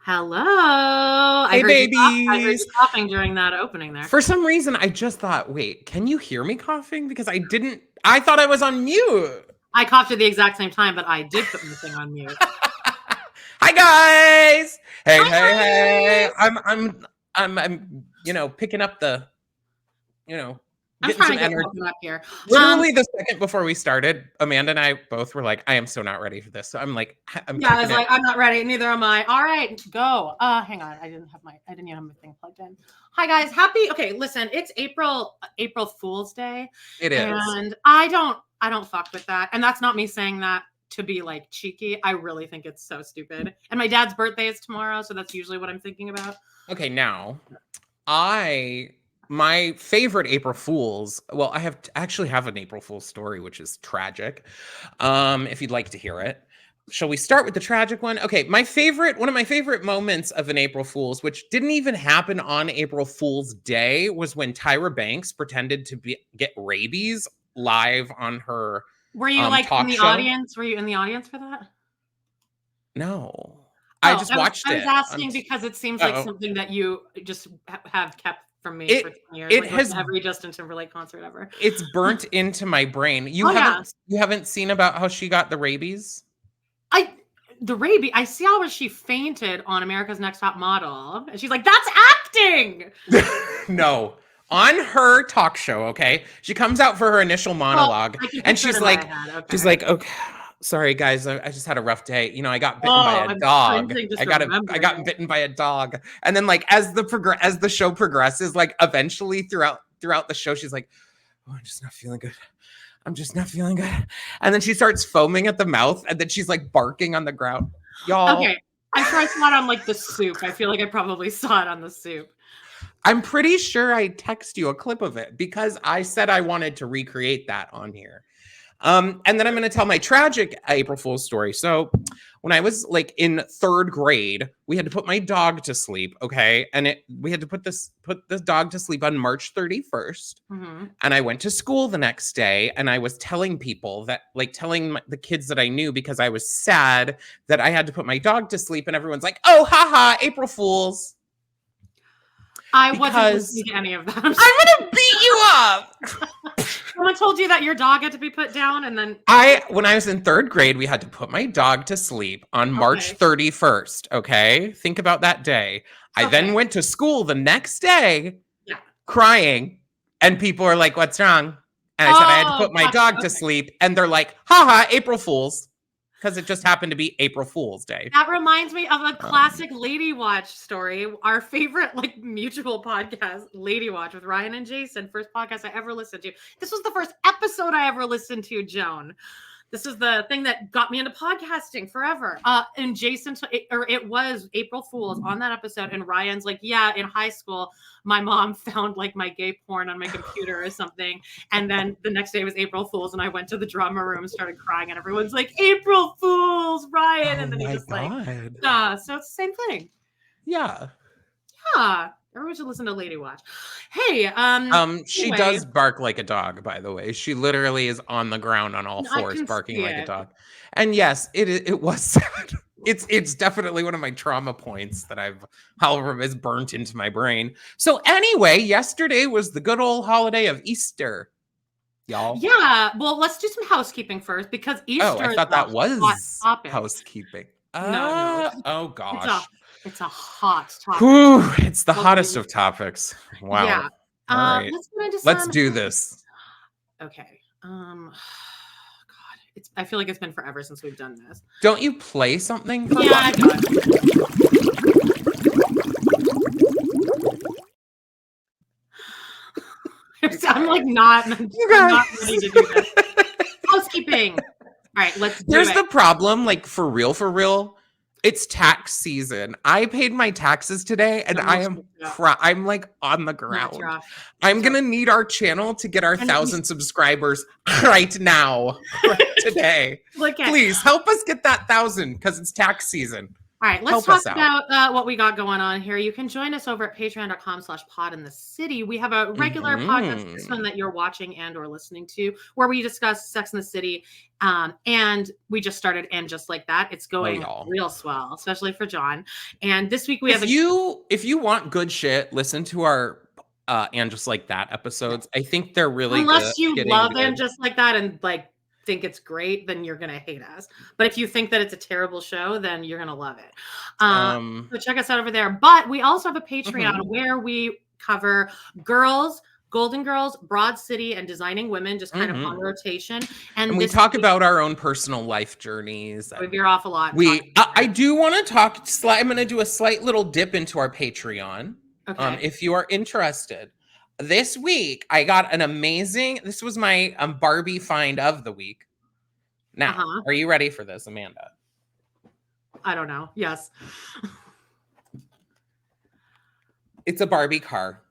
Hello. Hey, babies. I heard you coughing during that opening there. For some reason, I just thought, wait, can you hear me coughing? Because I thought I was on mute. I coughed at the exact same time, but I did put my thing on mute. Hi, guys. Hey, Hi, hey. I'm picking up the, I'm getting trying some to get energy. up here. Literally the second before we started, Amanda and I both were like, I am so not ready for this. So I'm like, I'm not ready. Neither am I. All right, go. Hang on. I didn't even have my thing plugged in. Hi guys. Okay, listen, it's April Fool's Day. It is. And I don't fuck with that. And that's not me saying that to be like cheeky. I really think it's so stupid. And my dad's birthday is tomorrow, so that's usually what I'm thinking about. Okay, now my favorite April Fools. Well, I actually have an April Fool's story, which is tragic. If you'd like to hear it, shall we start with the tragic one? Okay, one of my favorite moments of an April Fool's, which didn't even happen on April Fool's Day, was when Tyra Banks pretended to get rabies live on her. Were you like in the audience? Were you in the audience for that? No, I just watched it. I was asking because it seems like something that you just have kept from me for 10 years. It has every Justin Timberlake concert ever. It's burnt into my brain. You haven't seen about how she got the rabies? The rabies. I see how she fainted on America's Next Top Model, and she's like, "That's acting." No. On her talk show, okay, she comes out for her initial monologue, and she's like, okay, sorry guys, I just had a rough day. I got bitten by a dog. I got bitten by a dog, and then like as the show progresses, like eventually throughout the show, she's like, "Oh, I'm just not feeling good. I'm just not feeling good," and then she starts foaming at the mouth, and then she's like barking on the ground. Y'all, okay, I'm sure I saw it on like the Soup. I feel like I probably saw it on the Soup. I'm pretty sure I text you a clip of it because I said I wanted to recreate that on here. And then I'm going to tell my tragic April Fool's story. So when I was like in 3rd grade, we had to put my dog to sleep. Okay. And we had to put this dog to sleep on March 31st. Mm-hmm. And I went to school the next day and I was telling people that, like telling the kids that I knew, because I was sad that I had to put my dog to sleep. And everyone's like, "Oh, haha, April Fools." I wasn't listening to any of that. I'm gonna beat you up. Someone told you that your dog had to be put down, and then when I was in 3rd grade, we had to put my dog to sleep on March 31st. Okay, think about that day. I then went to school the next day, crying, and people are like, "What's wrong?" And I said I had to put my dog to sleep, and they're like, "Haha, April Fools." Because it just happened to be April Fool's Day. That reminds me of a classic Lady Watch story. Our favorite, like, mutual podcast, Lady Watch, with Ryan and Jason. First podcast I ever listened to. This was the first episode I ever listened to, Joan. This is the thing that got me into podcasting forever. And Jason, it was April Fool's on that episode. And Ryan's like, "Yeah, in high school, my mom found like my gay porn on my computer or something. And then the next day was April Fool's. And I went to the drama room and started crying. And everyone's like, 'April Fool's, Ryan.'" And then he just like, so it's the same thing. Yeah. Yeah. Everyone should listen to Lady Watch. Hey, she does bark like a dog, by the way. She literally is on the ground on all fours barking like a dog. And yes, it was sad. It's definitely one of my trauma points that however, is burnt into my brain. So anyway, yesterday was the good old holiday of Easter, y'all. Yeah, well, let's do some housekeeping first, because Easter. Oh, I thought that was housekeeping. No. Oh gosh. It's a hot topic. Whew, it's the hottest of topics. Wow. Yeah. All right. Let's do this. Okay. God, I feel like it's been forever since we've done this. Don't you play something? Yeah. I'm like not ready to do this. Housekeeping. All right, let's do it. Here's the problem, like for real. It's tax season. I paid my taxes today and I'm like on the ground. I'm going to need our channel to get our 1,000 subscribers right now, right today. Please help us get that 1,000 because it's tax season. All right, let's talk about what we got going on here. You can join us over at patreon.com/pod in the city. We have a regular podcast, this one that you're watching and or listening to, where we discuss Sex in the City. And we just started And Just Like That. It's going real swell, especially for John. And this week we have if you want good shit, listen to our And Just Like That episodes. I think they're really unless you love And Just Like That and like think it's great, then you're gonna hate us. But if you think that it's a terrible show, then you're gonna love it. So check us out over there. But we also have a Patreon where we cover girls, Golden Girls, Broad City, and Designing Women, just kind of on rotation. And we talk about our own personal life journeys. We veer off a lot. I do want to talk. I'm going to do a slight little dip into our Patreon. Okay. If you are interested. This week, I got an amazing. This was my Barbie find of the week. Now, are you ready for this, Amanda? I don't know. Yes. It's a Barbie car.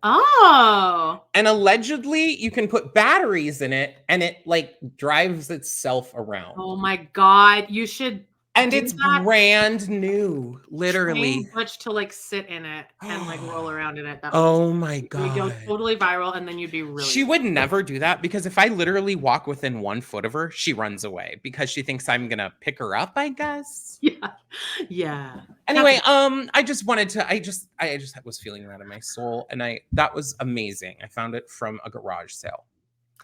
Oh. And allegedly, you can put batteries in it, and it like drives itself around. Oh my God! You should. And it's brand new, literally. Train Butch to like sit in it and like roll around in it. Oh my God. You'd go totally viral, and then you'd be really. She would never do that because if I literally walk within 1 foot of her, she runs away because she thinks I'm gonna pick her up, I guess. Yeah. Yeah. Anyway, I just wanted to. I just was feeling that in my soul, and that was amazing. I found it from a garage sale.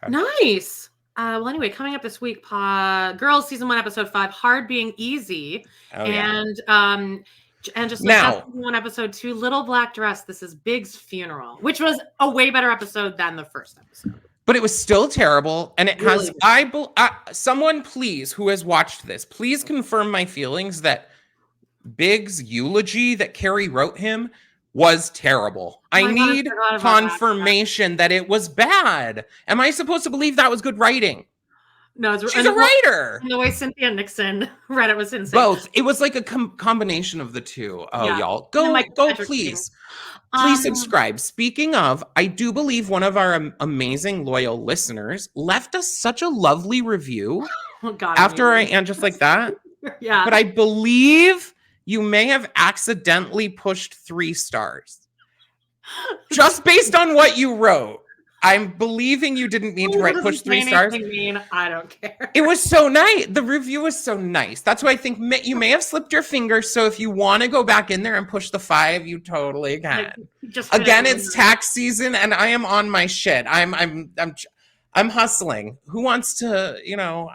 Okay. Nice. Well, anyway, coming up this week, Girls Season 1, Episode 5, Hard Being Easy. Oh, and just now, 1, Episode 2, Little Black Dress. This is Big's funeral, which was a way better episode than the first episode. But it was still terrible. And it really has, someone please, who has watched this, please confirm my feelings that Big's eulogy that Carrie wrote him was terrible. I need confirmation that it was bad. Am I supposed to believe that was good writing? No, she's a writer. And the way Cynthia Nixon read it was insane. Both. It was like a combination of the two. Oh, yeah. Y'all. Go please. Please subscribe. Speaking of, I do believe one of our amazing loyal listeners left us such a lovely review after And Just Like That. Yeah. But I believe you may have accidentally pushed 3 stars. Just based on what you wrote. I'm believing you didn't mean to push 3 stars. I don't care. It was so nice. The review was so nice. That's why I think you may have slipped your fingers. So if you want to go back in there and push the 5, you totally can. Again, it's tax season and I am on my shit. I'm hustling. Who wants to,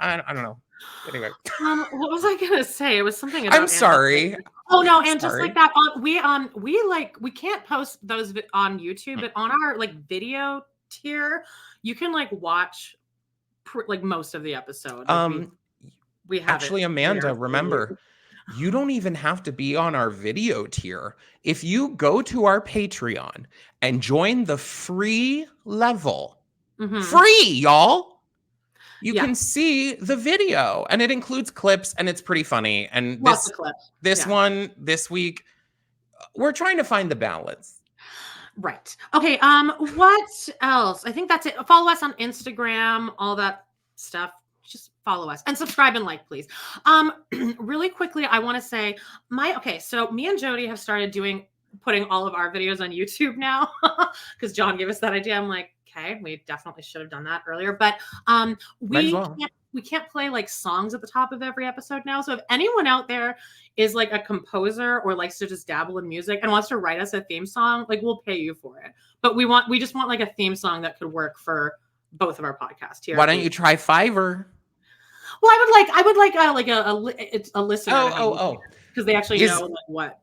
I don't know. Anyway. What was I gonna say? It was something about I'm sorry. Oh no, and just like that, we can't post those on YouTube, but on our video tier, you can watch most of the episode. We have actually, Amanda, remember, you don't even have to be on our video tier. If you go to our Patreon and join the free level, free, y'all. You can see the video and it includes clips and it's pretty funny. And lots of clips. This week, we're trying to find the balance. Right. Okay. What else? I think that's it. Follow us on Instagram, all that stuff. Just follow us and subscribe and like, please. Really quickly, I want to say so me and Jody have started putting all of our videos on YouTube now because John gave us that idea. I'm like, okay, we definitely should have done that earlier, but we can't play songs at the top of every episode now. So if anyone out there is a composer or likes to just dabble in music and wants to write us a theme song, we'll pay you for it. But we just want a theme song that could work for both of our podcasts here. Why don't you try Fiverr? Well, I would like a listener. Because they actually know what.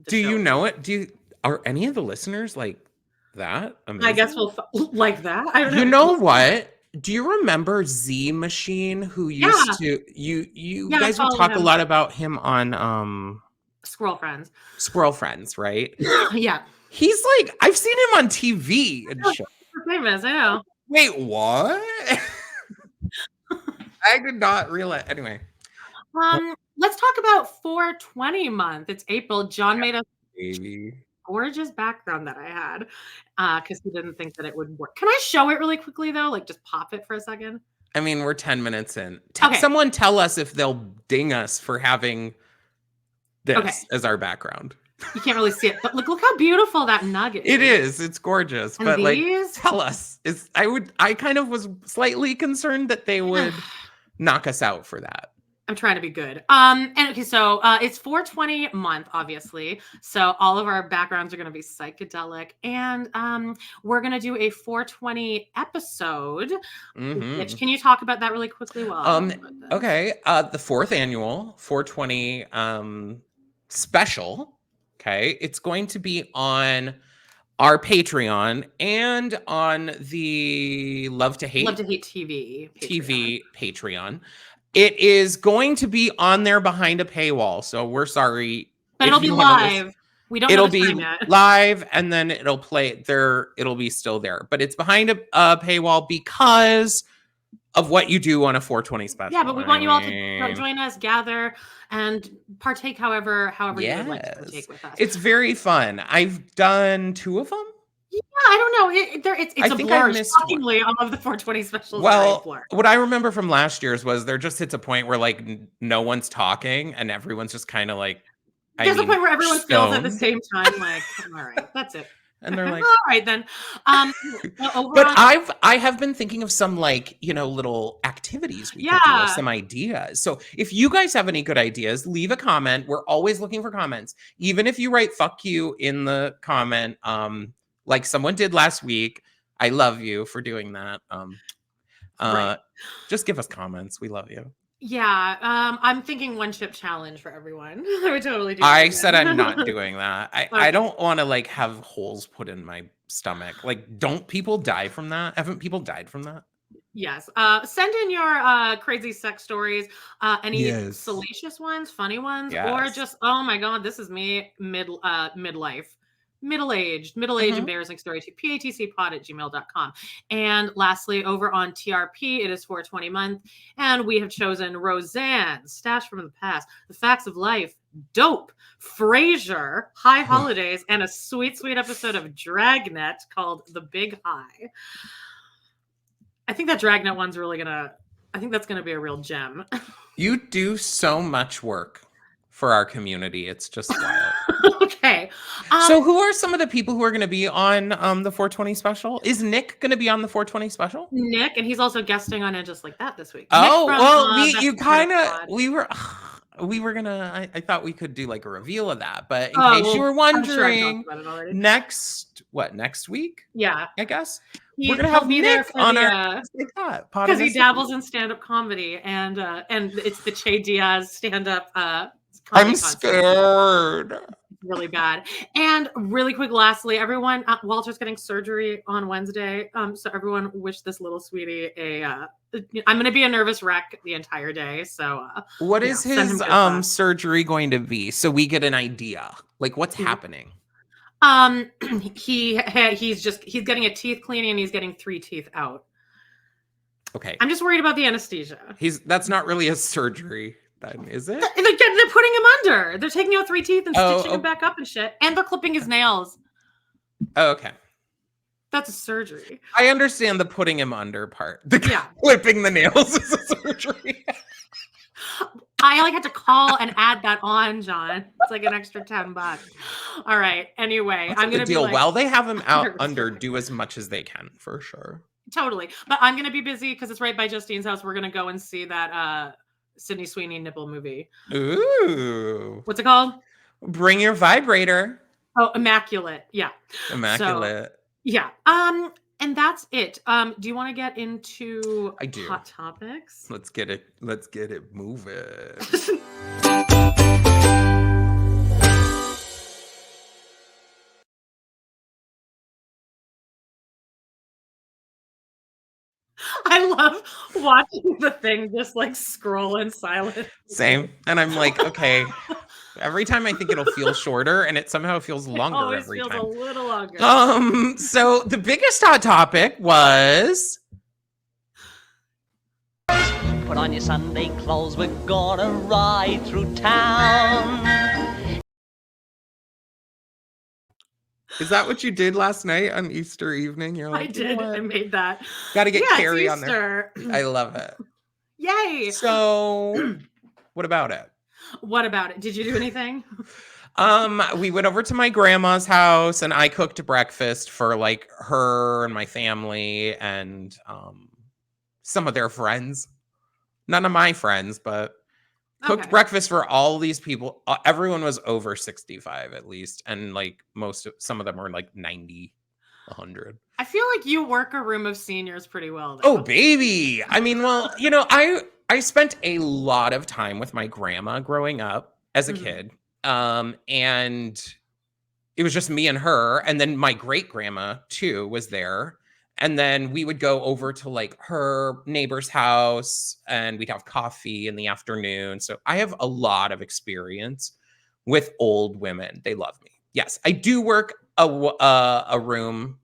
Do you know it? Are any of the listeners like that? Amazing? I guess we'll like that. I don't know. You know what? Do you remember Z Machine, who used to you guys would talk a lot about him on Squirrel Friends. Squirrel Friends, right? Yeah. He's I've seen him on TV and shit. Famous, I know. Wait, what? I did not realize. Anyway. Let's talk about 420 month. It's April. John made a gorgeous background that I had because he didn't think that it would work. Can I show it really quickly though? Just pop it for a second. I mean, we're 10 minutes in. Okay. Someone tell us if they'll ding us for having this as our background. You can't really see it, but look how beautiful that nugget is. It is. It's gorgeous. And but these? Like, tell us. I kind of was slightly concerned that they would knock us out for that. I'm trying to be good. And okay, so it's 420 month, obviously. So all of our backgrounds are going to be psychedelic, and we're going to do a 420 episode. Which, can you talk about that really quickly? Okay. The 4th annual 420 special. Okay, it's going to be on our Patreon and on the Love to Hate TV Patreon. It is going to be on there behind a paywall, so we're sorry. But it'll be live. We don't know the time yet. It'll be live, and then it'll play there. It'll be still there, but it's behind a paywall because of what you do on a 420 special. Yeah, but we want you all to join us, gather, and partake however you would like to partake with us. It's very fun. I've done 2 of them. Yeah, I don't know. It's a blur. Shockingly, all of the 420 specials are a blur. What I remember from last year's was there just hits a point where like no one's talking and everyone's just kind of like. There's a point where everyone feels at the same time, like, all right, that's it. And they're like, all right then. But I have been thinking of some like, little activities we could do, some ideas. So if you guys have any good ideas, leave a comment. We're always looking for comments. Even if you write "fuck you" in the comment, like someone did last week. I love you for doing that. Just give us comments. We love you. Yeah, I'm thinking 1 chip challenge for everyone. I would totally do that. I said I'm not doing that. I don't want to like have holes put in my stomach. Like, don't people die from that? Haven't people died from that? Yes. Send in your crazy sex stories, any salacious ones, funny ones, or just, oh my God, this is me midlife. Middle-aged embarrassing story to patcpod@gmail.com. And lastly, over on TRP, it is 420 month, and we have chosen Roseanne, Stash from the Past, The Facts of Life, Dope, Frasier, High Holidays, and a sweet episode of Dragnet called The Big High. I think that Dragnet one's really I think that's gonna be a real gem. You do so much work for our community. It's just wild. Okay. So who are some of the people who are going to be on the 420 special? Is Nick going to be on the 420 special? Nick, and he's also guesting on it just like that this week. Oh, well, we were going to, I thought we could do like a reveal of that, but in case you were wondering, next week? Yeah. I guess. We're going to have Nick on our because he dabbles in stand-up comedy, and it's the Che Diaz stand-up I'm scared. Really bad. And really quick, lastly, everyone, Walter's getting surgery on Wednesday. So everyone wish this little sweetie I'm going to be a nervous wreck the entire day. So what is his surgery going to be? So we get an idea, like what's happening. He's getting a teeth cleaning, and he's getting 3 teeth out. Okay. I'm just worried about the anesthesia. That's not really a surgery. Then, is it? They're putting him under. They're taking out 3 teeth and stitching him back up and shit. And they're clipping his nails. Oh, okay. That's a surgery. I understand the putting him under part. Clipping the nails is a surgery. I had to call and add that on, John. It's like an extra $10. All right. Anyway, I'm going to be like, while they have him out under, do as much as they can for sure. Totally. But I'm going to be busy because it's right by Justine's house. We're going to go and see that Sydney Sweeney nipple movie. Ooh. What's it called? Bring Your Vibrator. Oh, Immaculate. Yeah. Immaculate. So, yeah. And that's it. Do you want to get into hot topics? Let's get it moving. I love watching the thing just like scroll in silence. Same. And I'm like, okay. Every time I think it'll feel shorter, and it somehow feels longer every time. It always feels a little longer. So the biggest hot topic was... Put on your Sunday clothes, we're gonna ride through town. Is that what you did last night on Easter evening? You're like, I did. I made that. Got to get Carrie on there. I love it. Yay. So, what about it? What about it? Did you do anything? We went over to my grandma's house and I cooked breakfast for like her and my family and some of their friends. None of my friends, but cooked breakfast for all these people. Everyone was over 65 at least, and like some of them were like 90, 100. I feel like you work a room of seniors pretty well, though. Oh, baby. I mean, well, I spent a lot of time with my grandma growing up as a kid. And it was just me and her. And then my great grandma too was there. And then we would go over to like her neighbor's house and we'd have coffee in the afternoon. So I have a lot of experience with old women. They love me. Yes, I do work a room.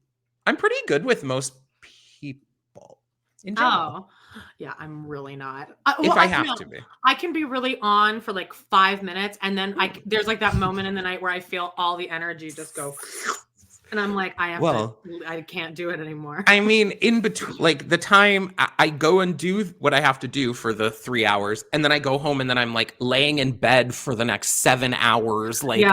I'm pretty good with most people in general. Yeah, I'm really not. If I have to be. I can be really on for like 5 minutes and then there's like that moment in the night where I feel all the energy just go and I'm like, I can't do it anymore. I mean, in between, like the time I go and do what I have to do for the 3 hours and then I go home and then I'm like laying in bed for the next 7 hours. Like,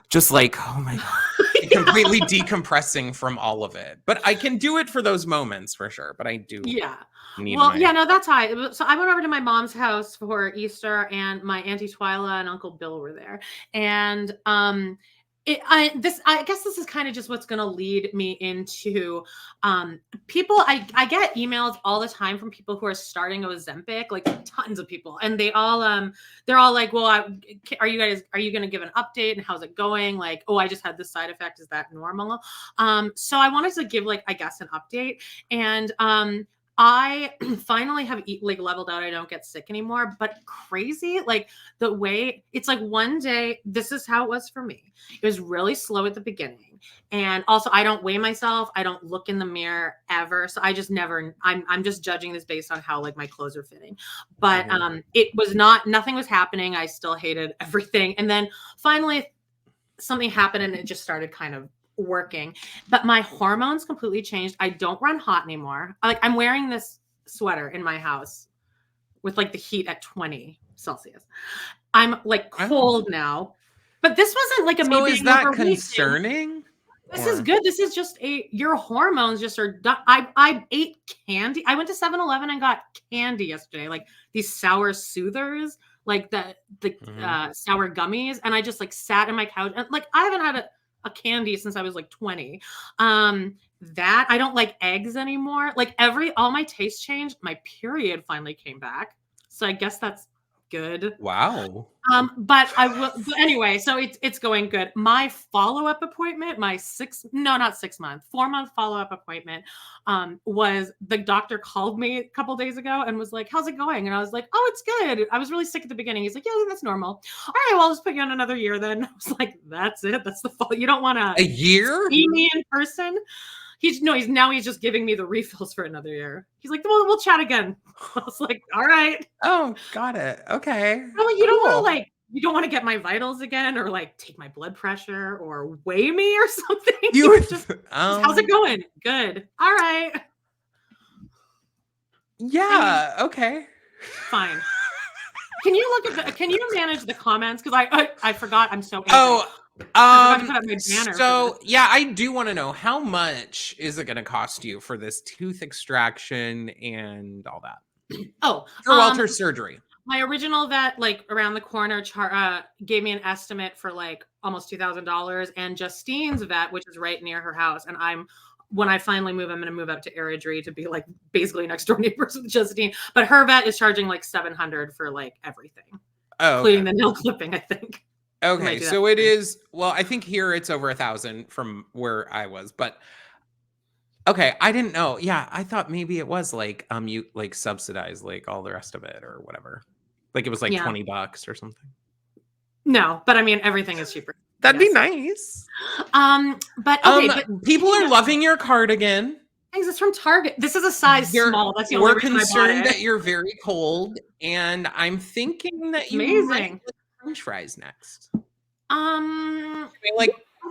just like, oh my God, completely decompressing from all of it. But I can do it for those moments for sure. But I do. Yeah. That's how so I went over to my mom's house for Easter and my Auntie Twyla and Uncle Bill were there. And I guess this is kind of just what's going to lead me into people. I get emails all the time from people who are starting Ozempic, like tons of people, and they're all like, well, are you going to give an update and how's it going? Like, oh, I just had this side effect. Is that normal? So I wanted to give like, I guess, an update. And I finally have leveled out. I don't get sick anymore, but crazy. Like the way it's like one day, this is how it was for me. It was really slow at the beginning. And also I don't weigh myself. I don't look in the mirror ever. So I just I'm just judging this based on how like my clothes are fitting. But it was nothing was happening. I still hated everything. And then finally something happened and it just started kind of working, but my hormones completely changed. I don't run hot anymore. Like I'm wearing this sweater in my house with like the heat at 20 Celsius. I'm like cold now, but this wasn't like a so is that concerning? This is good. This is just your hormones just are done. I ate candy. I went to 7-Eleven and got candy yesterday, like these sour soothers, like the sour gummies, and I just like sat in my couch and like I haven't had a candy since I was like 20. That I don't like eggs anymore. Like all my taste changed. My period finally came back. So I guess that's good. Wow. But anyway, so it's going good. My follow-up appointment, my 4-month follow-up appointment, was the doctor called me a couple days ago and was like, how's it going? And I was like, oh, it's good. I was really sick at the beginning. He's like, yeah, that's normal. All right, well, I'll just put you on another year then. I was like, that's it. That's the fall. You don't want to a year see me in person. He's just giving me the refills for another year. He's like, well, we'll chat again. I was like, all right. Oh, got it. Okay. I'm like, you don't want to get my vitals again or like take my blood pressure or weigh me or something. Just how's it going? Good. All right. Yeah. Okay. Fine. Can you manage the comments? Because I forgot. I'm so angry. So yeah, I do want to know how much is it going to cost you for this tooth extraction and all that? For Walter's surgery. My original vet, like around the corner, gave me an estimate for like almost $2,000, and Justine's vet, which is right near her house, and when I finally move, I'm going to move up to Airdrie to be like basically next door neighbors with Justine. But her vet is charging like $700 for like everything, including the nail clipping, I think. Okay, so it is. Well, I think here it's over 1,000 from where I was, but okay, I didn't know. Yeah, I thought maybe it was like you like subsidize like all the rest of it or whatever. Like it was like $20 or something. No, but I mean everything is cheaper. That'd be nice. But people are loving your cardigan. Thanks. It's from Target. This is a size small. That's the only reason I bought it. We're concerned that you're very cold, and I'm thinking that you might like French fries next. I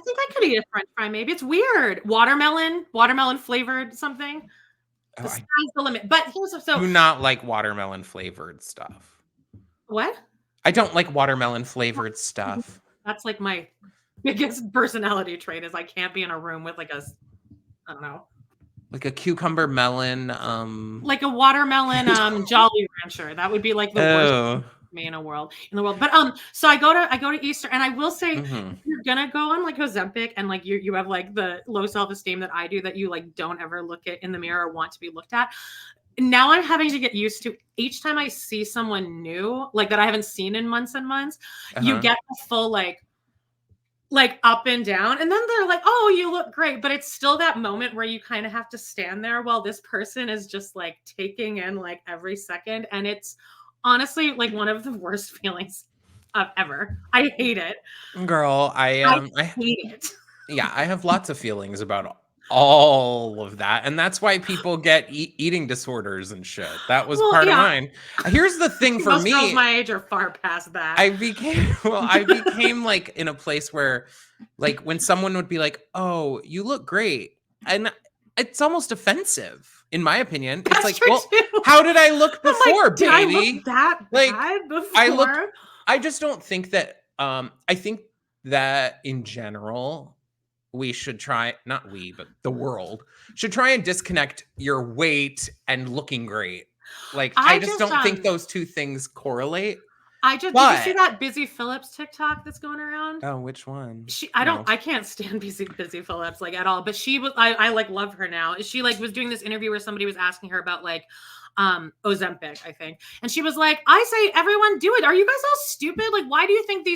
think I could eat a French fry. Maybe it's weird. Watermelon flavored something. The sky's the limit. But here's do not like watermelon flavored stuff. What? I don't like watermelon flavored stuff. That's like my biggest personality trait is I can't be in a room with like I don't know. Like a cucumber melon, like a watermelon Jolly Rancher. That would be like the worst me in the world. But so I go to Easter, and I will say if you're gonna go on like Ozempic and like you have like the low self-esteem that I do, that you like don't ever look at in the mirror or want to be looked at. Now I'm having to get used to each time I see someone new, like that I haven't seen in months and months, you get the full like up and down, and then they're like, oh, you look great, but it's still that moment where you kind of have to stand there while this person is just like taking in like every second, and it's honestly like one of the worst feelings of ever. I hate it, girl. I hate it. Yeah, I have lots of feelings about all of that, and that's why people get eating disorders and shit. That was part of mine. Here's the thing for me, girls my age are far past that. I became like in a place where like when someone would be like, oh, you look great, and it's almost offensive in my opinion. It's like, well, how did I look before, baby? I look that bad before? I just don't think that I think that in general we should try, not we, but the world should try and disconnect your weight and looking great. Like, I just don't think those two things correlate. Did you see that Busy Phillips TikTok that's going around? Oh, which one? I can't stand Busy Phillips like at all, but she was, I like love her now. She like was doing this interview where somebody was asking her about like, Ozempic, I think. And she was like, I say everyone do it. Are you guys all stupid? Like, why do you think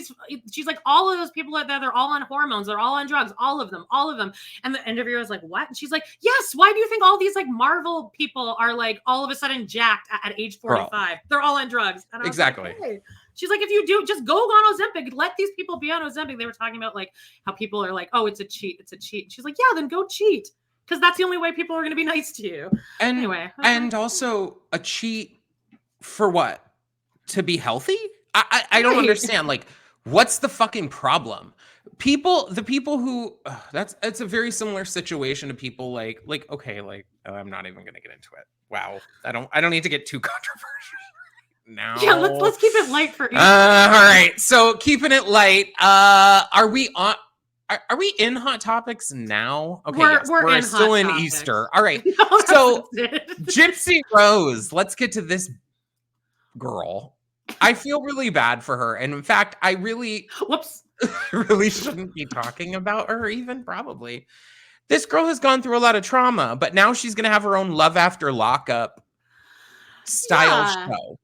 she's like, all of those people out there, they're all on hormones, they're all on drugs, all of them. And the interviewer was like, what? And she's like, yes, why do you think all these like Marvel people are like all of a sudden jacked at age 45? Girl. They're all on drugs. And I was like, hey. She's like, if you do, just go on Ozempic. Let these people be on Ozempic. They were talking about like how people are like, oh, it's a cheat. It's a cheat. She's like, yeah, then go cheat. Because that's the only way people are going to be nice to you. And anyway, and also a cheat for what? To be healthy? I don't understand. Like, what's the fucking problem? The people who it's a very similar situation to people like okay, like I'm not even going to get into it. Wow, I don't need to get too controversial. Now. Yeah, let's keep it light for. All right, so keeping it light. Are we on? Are we in Hot Topics now? Okay, we're still in Easter. All right. No, so Gypsy Rose, let's get to this girl. I feel really bad for her. And in fact, I really really shouldn't be talking about her even probably. This girl has gone through a lot of trauma, but now she's going to have her own Love After Lockup style show,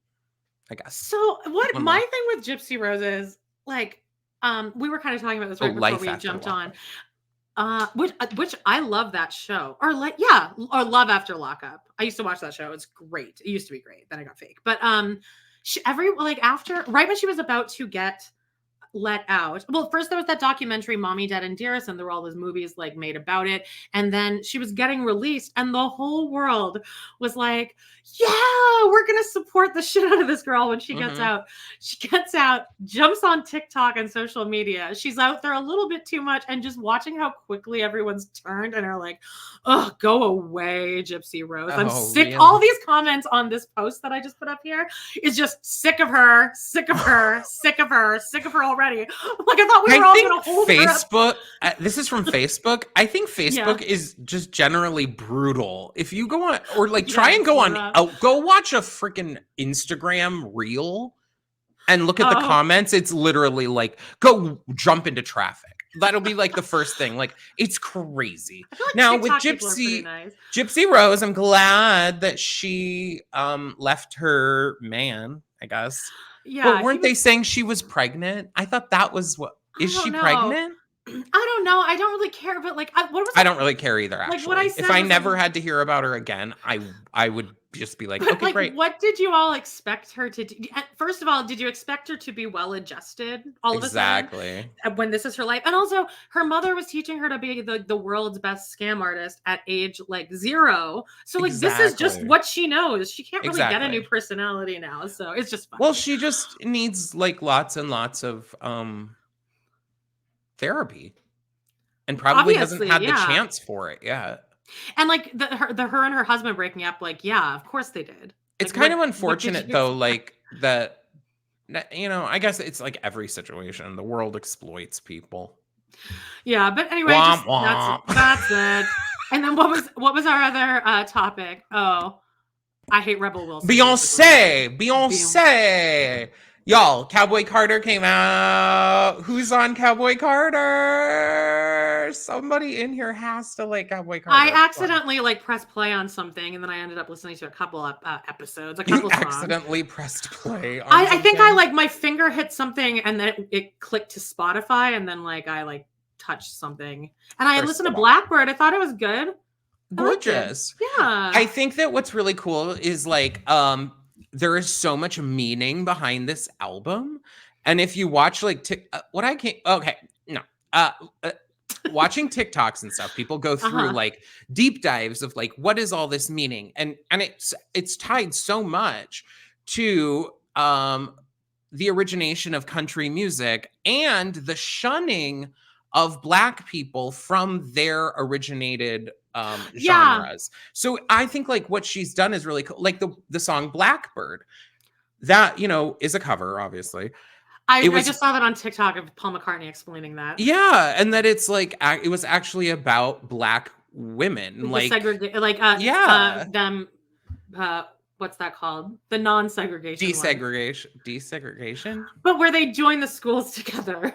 I guess. So my thing with Gypsy Rose is like, we were kind of talking about this right before we jumped on. Which I love that show. Or Love After Lockup. I used to watch that show. It's great. It used to be great. Then it got fake. But right when she was about to get let out. Well, first there was that documentary Mommy, Dead and Dearest, and there were all those movies like made about it. And then she was getting released, and the whole world was like, yeah, we're gonna support the shit out of this girl when she gets out. She gets out, jumps on TikTok and social media. She's out there a little bit too much, and just watching how quickly everyone's turned and are like, oh, go away, Gypsy Rose. I'm sick. Really? All these comments on this post that I just put up here is just sick of her, sick of her, sick of her, sick of her already. Like I thought we were all going to hold Facebook. This is from Facebook. I think Facebook is just generally brutal. If you go on or like try and go on, go watch a freaking Instagram reel and look at the comments. It's literally like go jump into traffic. That'll be like the first thing. Like it's crazy. Like now TikTok with Gypsy Rose, I'm glad that she left her man, I guess. Yeah, but weren't they saying she was pregnant? I thought that was what. Is she pregnant? I don't know. I don't really care. But like, I don't really care either. Actually, like what I said if I never had to hear about her again, I would just be like, okay, like, great. What did you all expect her to do? First of all, did you expect her to be well-adjusted all of a sudden? When this is her life? And also, her mother was teaching her to be the world's best scam artist at age like 0. So like, this is just what she knows. She can't really get a new personality now. So it's just fun. Well, she just needs like lots and lots of therapy. And probably hasn't had the chance for it yet. And like her and her husband breaking up, like, yeah, of course they did. It's kind of unfortunate though, like that you know, I guess it's like every situation. The world exploits people. Yeah, but anyway, womp, womp. That's it. And then what was our other topic? Oh, I hate Rebel Wilson. Beyonce. Y'all, Cowboy Carter came out. Who's on Cowboy Carter? Somebody in here has to like Cowboy Carter. I accidentally like pressed play on something, and then I ended up listening to a couple of episodes. You accidentally pressed play on I think I like my finger hit something, and then it clicked to Spotify, and then like I like touched something. And I listened to Blackbird. I thought it was good. Gorgeous. Yeah. I think that what's really cool is like there is so much meaning behind this album. And if you watch like watching TikToks and stuff, people go through like deep dives of like what is all this meaning, and it's tied so much to the origination of country music and the shunning of Black people from their originated genres. So I think like what she's done is really cool. Like the song Blackbird, that, you know, is a cover, obviously. I just saw that on TikTok of Paul McCartney explaining that. Yeah, and that it's like it was actually about Black women, like them. What's that called? The non-segregation. Desegregation. But where they join the schools together.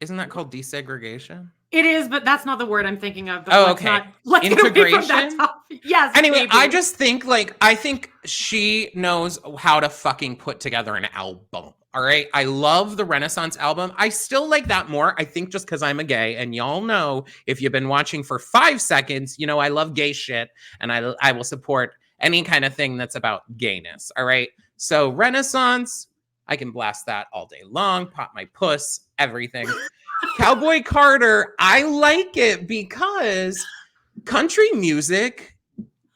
Isn't that called desegregation? It is, but that's not the word I'm thinking of. Okay. Let's integration. Get away from that topic. Yes. Anyway, maybe. I just think I think she knows how to fucking put together an album. All right. I love the Renaissance album. I still like that more. I think just because I'm a gay, and y'all know if you've been watching for 5 seconds, you know I love gay shit, and I will support any kind of thing that's about gayness. All right. So Renaissance, I can blast that all day long, pop my puss, everything. Cowboy Carter, I like it because country music,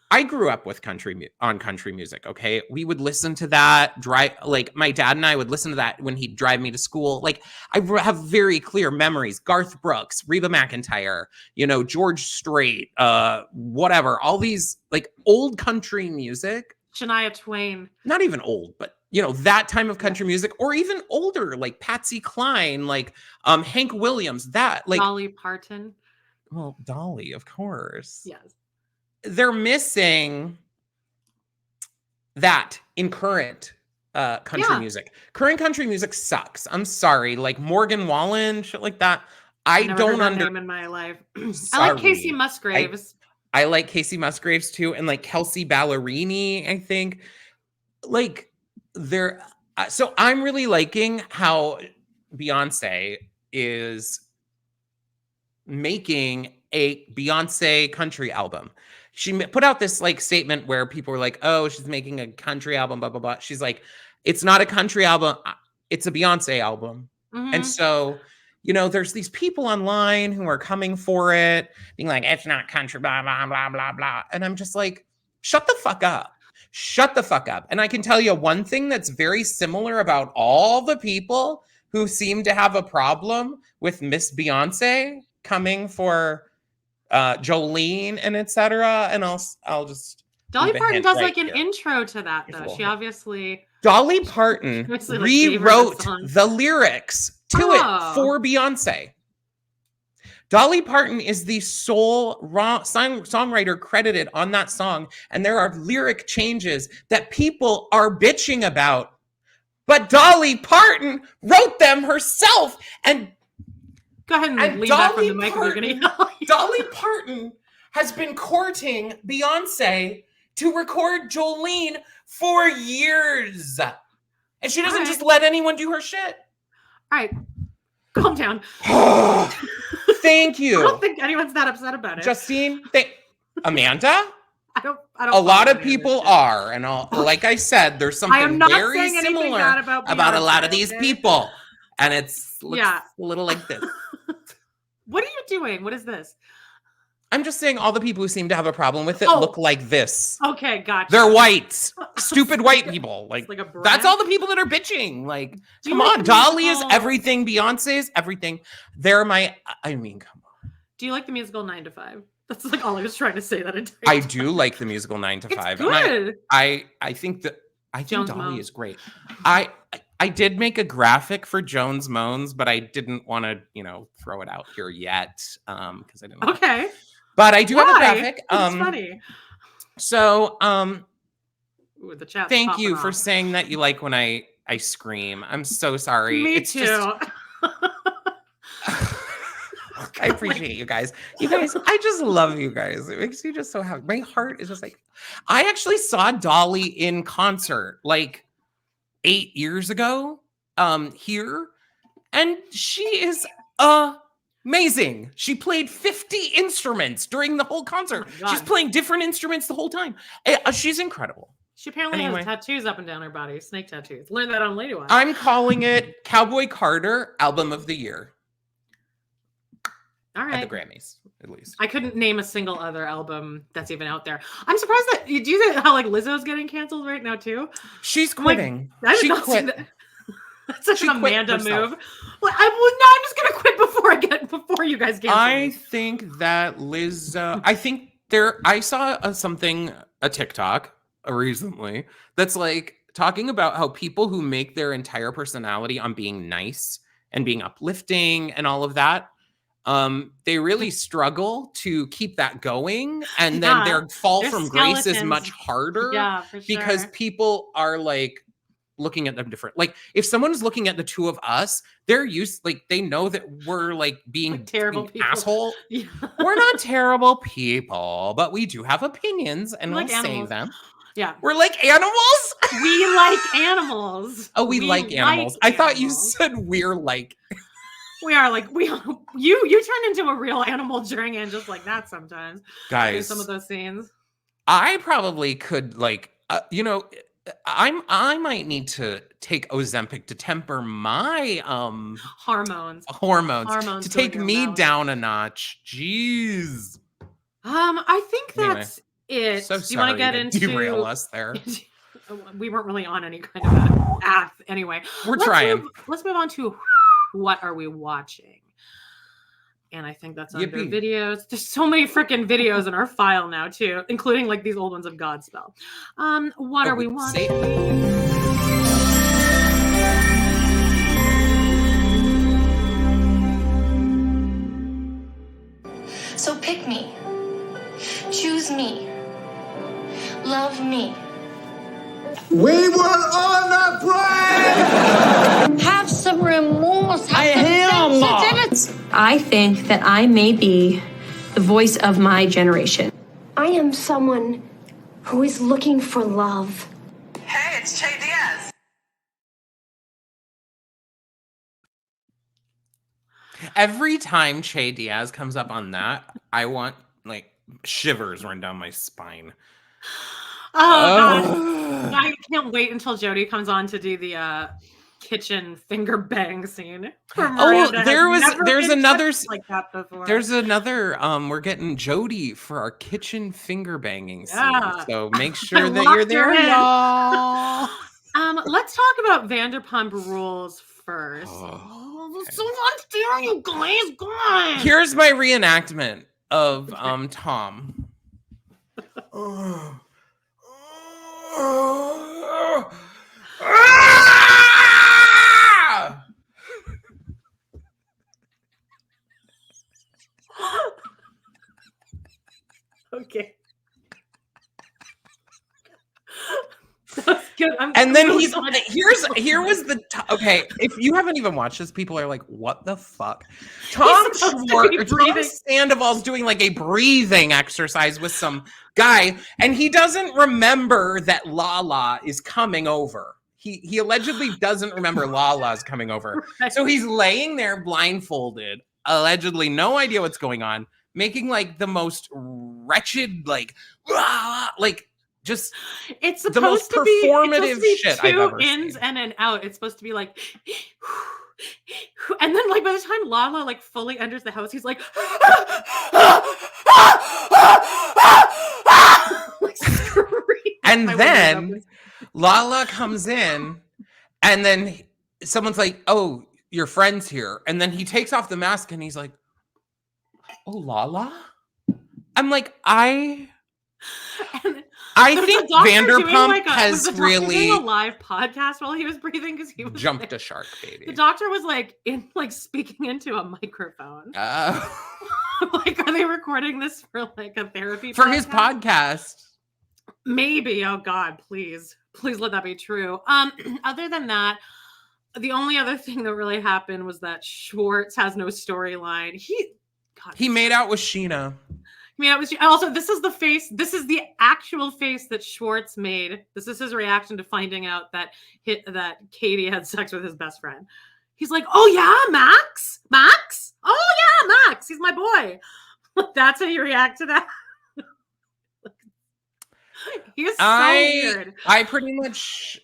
I grew up with country music, okay? We would listen to that, like my dad and I would listen to that when he'd drive me to school. Like I have very clear memories. Garth Brooks, Reba McEntire, you know, George Strait, whatever, all these like old country music. Shania Twain. Not even old, but you know, that time of country music, or even older, like Patsy Cline, like Hank Williams, that like Dolly Parton. Well, Dolly, of course. Yes. They're missing that in current country music. Current country music sucks. I'm sorry. Like Morgan Wallen, shit like that. I don't understand in my life. I like Casey Musgraves. I like Casey Musgraves too, and like Kelsey Ballerini, I think. Like so I'm really liking how Beyonce is making a Beyonce country album. She put out this like statement where people were like, oh, she's making a country album, blah, blah, blah. She's like, it's not a country album. It's a Beyonce album. Mm-hmm. And so, you know, there's these people online who are coming for it, being like, it's not country, blah, blah, blah, blah, blah. And I'm just like, shut the fuck up. Shut the fuck up. And I can tell you one thing that's very similar about all the people who seem to have a problem with Miss Beyonce coming for Jolene and etc. And I'll just Dolly Parton does like an intro to that though. She obviously Dolly Parton rewrote the lyrics to it for Beyonce. Dolly Parton is the sole songwriter credited on that song, and there are lyric changes that people are bitching about. But Dolly Parton wrote them herself, and go ahead and leave that from the mic. Dolly Parton has been courting Beyonce to record Jolene for years, and she doesn't just let anyone do her shit. All right, calm down. Thank you. I don't think anyone's that upset about it. Justine, Amanda? I don't. A lot of people are, and like I said, there's something very similar about a lot of these people, and it's a little like this. What are you doing? What is this? I'm just saying all the people who seem to have a problem with it look like this. Okay, gotcha. They're white. Stupid white people. Like that's all the people that are bitching. Like, come on. Dolly is everything. Beyonce is everything. Come on. Do you like the musical 9 to 5? That's like all I was trying to say that entire time. I do like the musical 9 to 5. It's good. And I think that I think Jones Dolly Moans. is great. I did make a graphic for Jones Moans, but I didn't want to, throw it out here yet because I didn't. Okay. But I do have a graphic. It's funny. So, Ooh, the chat's thank you for off. saying that you like when I scream. I'm so sorry. Me too. I appreciate you guys. You guys, I just love you guys. It makes me just so happy. My heart is just like, I actually saw Dolly in concert like 8 years ago here, and she is amazing. She played 50 instruments during the whole concert. She's playing different instruments the whole time. She's incredible. She apparently has tattoos up and down her body, snake tattoos. Learned that on Lady Watch. I'm calling it Cowboy Carter Album of the Year. All right. At the Grammys, at least. I couldn't name a single other album that's even out there. I'm surprised that you do that. How like Lizzo's getting canceled right now too. She's quitting. She quit. That's such an Amanda move. Well, I'm just gonna quit before you guys cancel. I think that Lizzo. I think I saw a TikTok recently that's like talking about how people who make their entire personality on being nice and being uplifting and all of that. They really struggle to keep that going, and then their fall from grace is much harder. Yeah, for sure. Because people are like looking at them different. Like if someone's looking at the two of us, they're used, like they know that we're like being terrible people. Asshole. Yeah. We're not terrible people, but we do have opinions, and we'll say them. Yeah, we're like animals. We like animals. Oh, we like animals. I thought you said we're like. We are like you turn into a real animal during and just like that sometimes. Guys, some of those scenes. I probably could like I might need to take Ozempic to temper my hormones to take me down a notch. Jeez. I think that's it. So do you want to get into derail us there? We weren't really on any kind of a path anyway. Let's trying. Let's move on to what are we watching? And I think that's under videos. There's so many freaking videos in our file now too, including like these old ones of Godspell. What are we watching? So pick me. Choose me. Love me. We were on a break! Have some remorse. Have some sensitivity. I think that I may be the voice of my generation. I am someone who is looking for love. Hey, it's Che Diaz. Every time Che Diaz comes up on that, I want like shivers run down my spine. God. I can't wait until Jody comes on to do the kitchen finger bang scene. There's another like that before. There's another we're getting Jody for our kitchen finger banging scene. So make sure that you're there, y'all. Let's talk about Vanderpump Rules first. So much there, you guys. Here's my reenactment of Tom. Okay. That's good. And then here was the okay. If you haven't even watched this, people are like, "What the fuck?" Tom Sandoval's doing like a breathing exercise with some guy, and he doesn't remember that Lala is coming over. He allegedly doesn't remember Lala's coming over, so he's laying there blindfolded, allegedly no idea what's going on, making like the most wretched just it's the most performative shit I've ever ins seen. And an out. It's supposed to be like, and then like by the time Lala like fully enters the house, he's like, and then Lala comes in, and then someone's like, "Oh, your friend's here," and then he takes off the mask, and he's like, "Oh, Lala." I'm like, I think Vanderpump has really doing a live podcast while he was breathing because he was jumped a shark, baby. The doctor was speaking into a microphone. Are they recording this for a therapy for his podcast? Maybe. Oh God, please let that be true. Other than that, the only other thing that really happened was that Schwartz has no storyline. He made out with Scheana. Also, this is the actual face that Schwartz made. This is his reaction to finding out that Katie had sex with his best friend. He's like, "Oh yeah, Max? Oh yeah, Max. He's my boy." That's how you react to that. He is so weird. I pretty much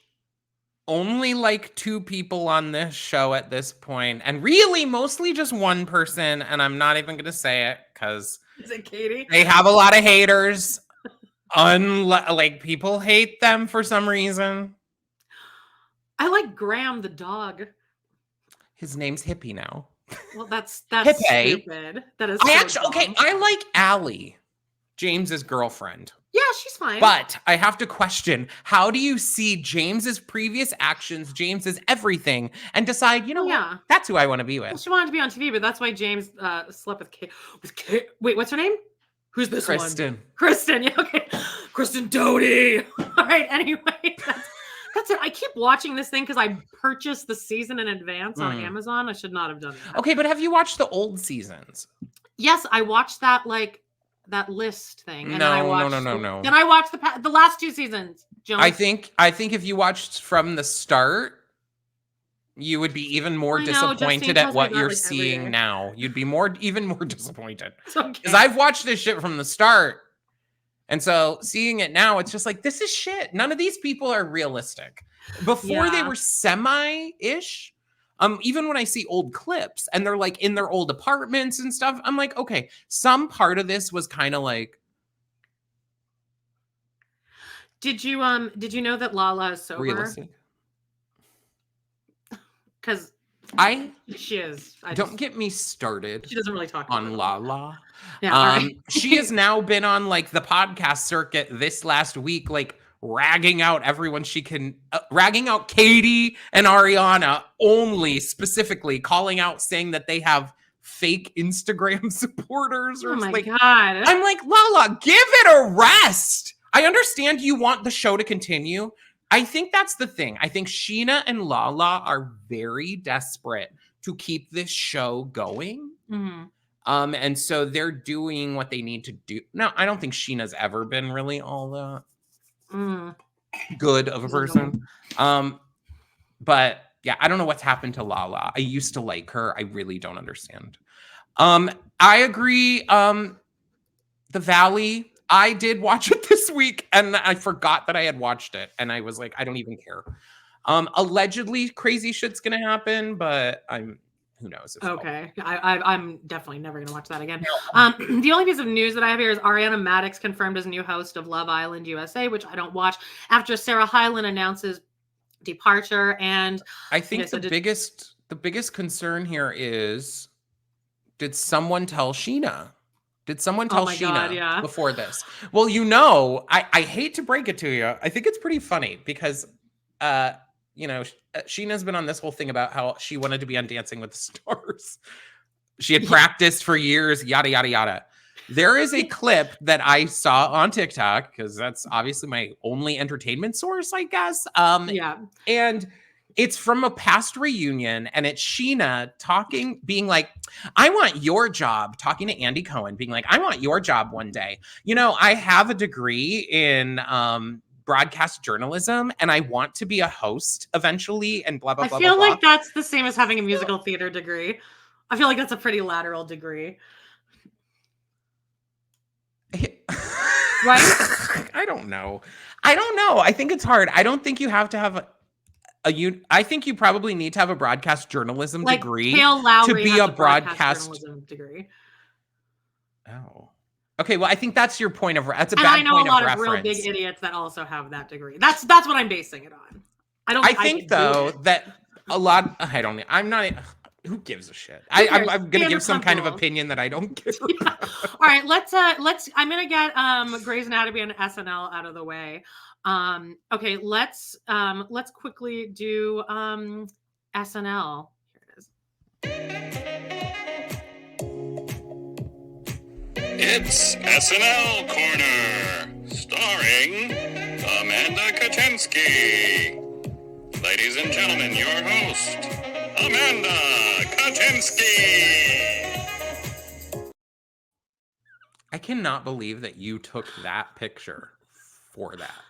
only like 2 people on this show at this point, and really mostly just one person, and I'm not even going to say it because is it Katie? They have a lot of haters. People hate them for some reason. I like Graham the dog. His name's Hippie now. Well, that's Hippie. stupid. That is I like Allie, James's girlfriend. Yeah, she's fine. But I have to question, how do you see James's previous actions, James's everything, and decide, what? That's who I want to be with. Well, she wanted to be on TV, but that's why James slept with Kate. Wait, what's her name? Who's this Kristen. one? Kristen. Yeah, okay. Kristen Doty. All right, anyway. That's it. I keep watching this thing because I purchased the season in advance on Amazon. I should not have done that. Okay, but have you watched the old seasons? Yes, I watched that that list thing. And no. Then I watched the last 2 seasons. Jones. I think if you watched from the start, you would be even more disappointed at what you're seeing now. You'd be even more disappointed. Because I've watched this shit from the start. And so seeing it now, it's just like, this is shit. None of these people are realistic. Before they were semi-ish. Even when I see old clips and they're in their old apartments and stuff, I'm like, okay, some part of this was kind of like. Did you know that Lala is sober? Realistic. Because she is. Don't get me started. She doesn't really talk on Lala. Yeah, she has now been on the podcast circuit this last week, ragging out everyone she can, ragging out Katie and Ariana only, specifically calling out, saying that they have fake Instagram supporters. Oh my God. I'm like, Lala, give it a rest. I understand you want the show to continue. I think that's the thing. I think Scheana and Lala are very desperate to keep this show going. Mm-hmm. And so they're doing what they need to do. Now, I don't think Sheena's ever been really all that good of a person. But yeah, I don't know what's happened to Lala. I used to like her. I really don't understand. I agree. The Valley, I did watch it this week and I forgot that I had watched it. And I was like, I don't even care. Allegedly crazy shit's going to happen, but who knows? Okay. I'm definitely never going to watch that again. The only piece of news that I have here is Ariana Madix confirmed as new host of Love Island USA, which I don't watch, after Sarah Hyland announces departure. And I think the biggest concern here is, did someone tell Scheana? Did someone tell Scheana before this? Well, I hate to break it to you. I think it's pretty funny because, Scheana's been on this whole thing about how she wanted to be on Dancing with the Stars. She had practiced for years, yada, yada, yada. There is a clip that I saw on TikTok, because that's obviously my only entertainment source, I guess. And it's from a past reunion, and it's Scheana talking, being like, I want your job, talking to Andy Cohen, being like, I want your job one day. I have a degree in broadcast journalism, and I want to be a host eventually, and blah, blah, blah, I feel blah, like that's the same as having a musical theater degree. I feel like that's a pretty lateral degree. Right? I don't know. I think it's hard. I don't think you have to have I think you probably need to have a broadcast journalism degree to be a broadcast journalism degree. Oh. Okay, well, I think that's your point of that's a and bad I know point a lot of of real reference. big idiots that also have that degree. That's what I'm basing it on. I think though that a lot. I'm not. Who gives a shit? I'm gonna give some kind of opinion that I don't give. Yeah. All right, let's. I'm gonna get Grey's Anatomy and SNL out of the way. Okay, let's quickly do SNL. Here it is. It's SNL Corner, starring Amanda Katinsky. Ladies and gentlemen, your host, Amanda Katinsky. I cannot believe that you took that picture for that.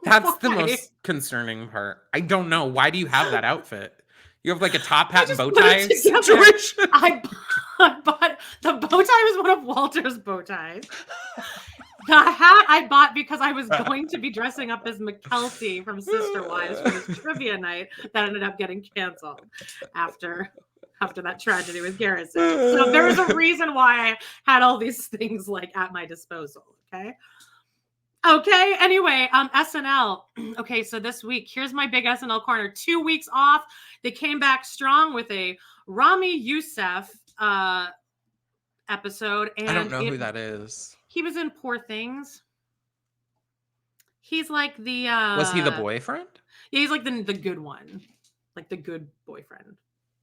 That's the most concerning part. I don't know. Why do you have that outfit? You have like a top hat and bow tie situation. I bought the bow tie was one of Walter's bow ties. The hat I bought because I was going to be dressing up as McKelty from Sister Wives for this trivia night that ended up getting canceled after that tragedy with Garrison. So there was a reason why I had all these things like at my disposal. Okay. Anyway, SNL. Okay, so this week, here's my big SNL corner. 2 weeks off. They came back strong with a Rami Youssef episode. And I don't know who that is. He was in Poor Things. He's like the was he the boyfriend? Yeah, he's like the good one. Like the good boyfriend.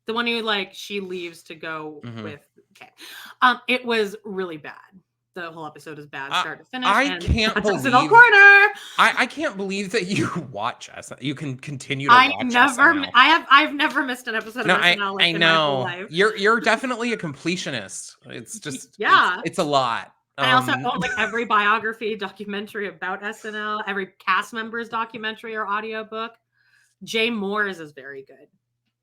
The one who like she leaves to go with. Okay. It was really bad. The whole episode is bad, start to finish. I can't believe SNL Corner. I can't believe that you watch SNL. You can continue to watch SNL. I've never missed an episode of SNL. Like, I in know. My whole life. You're definitely a completionist. It's just it's a lot. I also own like every biography documentary about SNL, every cast member's documentary or audiobook. Jay Moore's is very good.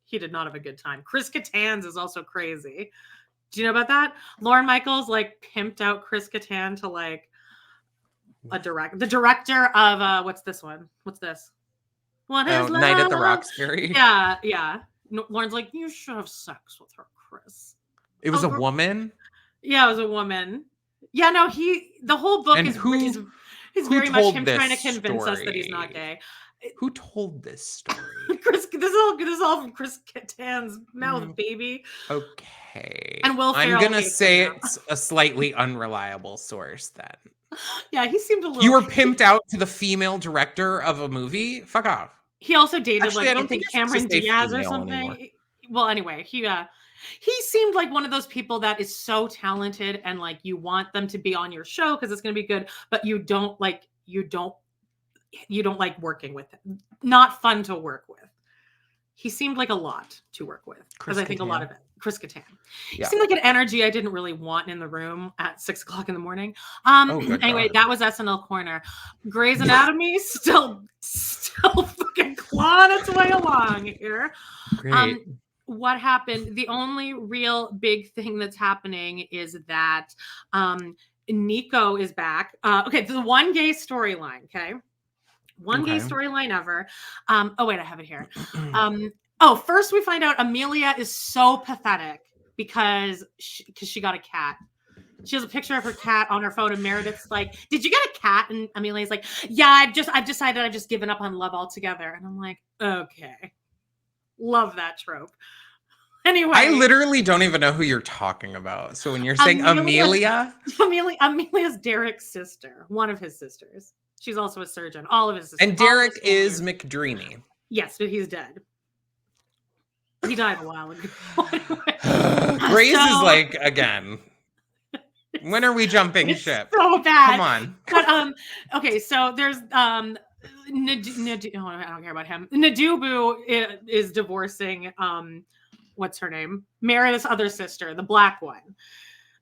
He did not have a good time. Chris Kattan's is also crazy. Do you know about that? Lorne Michaels like pimped out Chris Kattan to like the director of what's this one? What's this? Night at the Roxbury. Yeah. Lorne's like, you should have sex with her, Chris. It was a woman? Yeah, it was a woman. Yeah, no, the whole book is very much him trying to convince us that he's not gay. Who told this story? This is all from Chris Kattan's mouth, baby. Okay. And Will Ferrell. I'm gonna say it's a slightly unreliable source then. Yeah, he seemed a little. You were pimped out to the female director of a movie? Fuck off. He also dated Actually, I think Cameron Diaz or something. Anymore. Well, anyway, he seemed like one of those people that is so talented and like you want them to be on your show because it's going to be good, but you don't like working with him. Not fun to work with. He seemed like a lot to work with because I think a lot of it. Chris Kattan. He seemed like an energy I didn't really want in the room at 6 o'clock in the morning. Anyway, that was SNL Corner. Grey's Anatomy still fucking clawing its way along here. Great. What happened? The only real big thing that's happening is that Nico is back. Okay, the one gay storyline. Okay. One gay storyline ever. Oh, wait, I have it here. First we find out Amelia is so pathetic because she got a cat. She has a picture of her cat on her phone, and Meredith's like, "Did you get a cat?" And Amelia's like, "Yeah, I've decided I've just given up on love altogether." And I'm like, okay, love that trope. Anyway, I literally don't even know who you're talking about. So when you're saying Amelia's Derek's sister, one of his sisters. She's also a surgeon. All of his sisters. And Derek is McDreamy. Yes, but he's dead. He died a while ago. Grace is like, again, when are we jumping ship? So bad. Come on. But okay, so there's I don't care about him. Nadubu is divorcing what's her name? Meredith's other sister, the black one.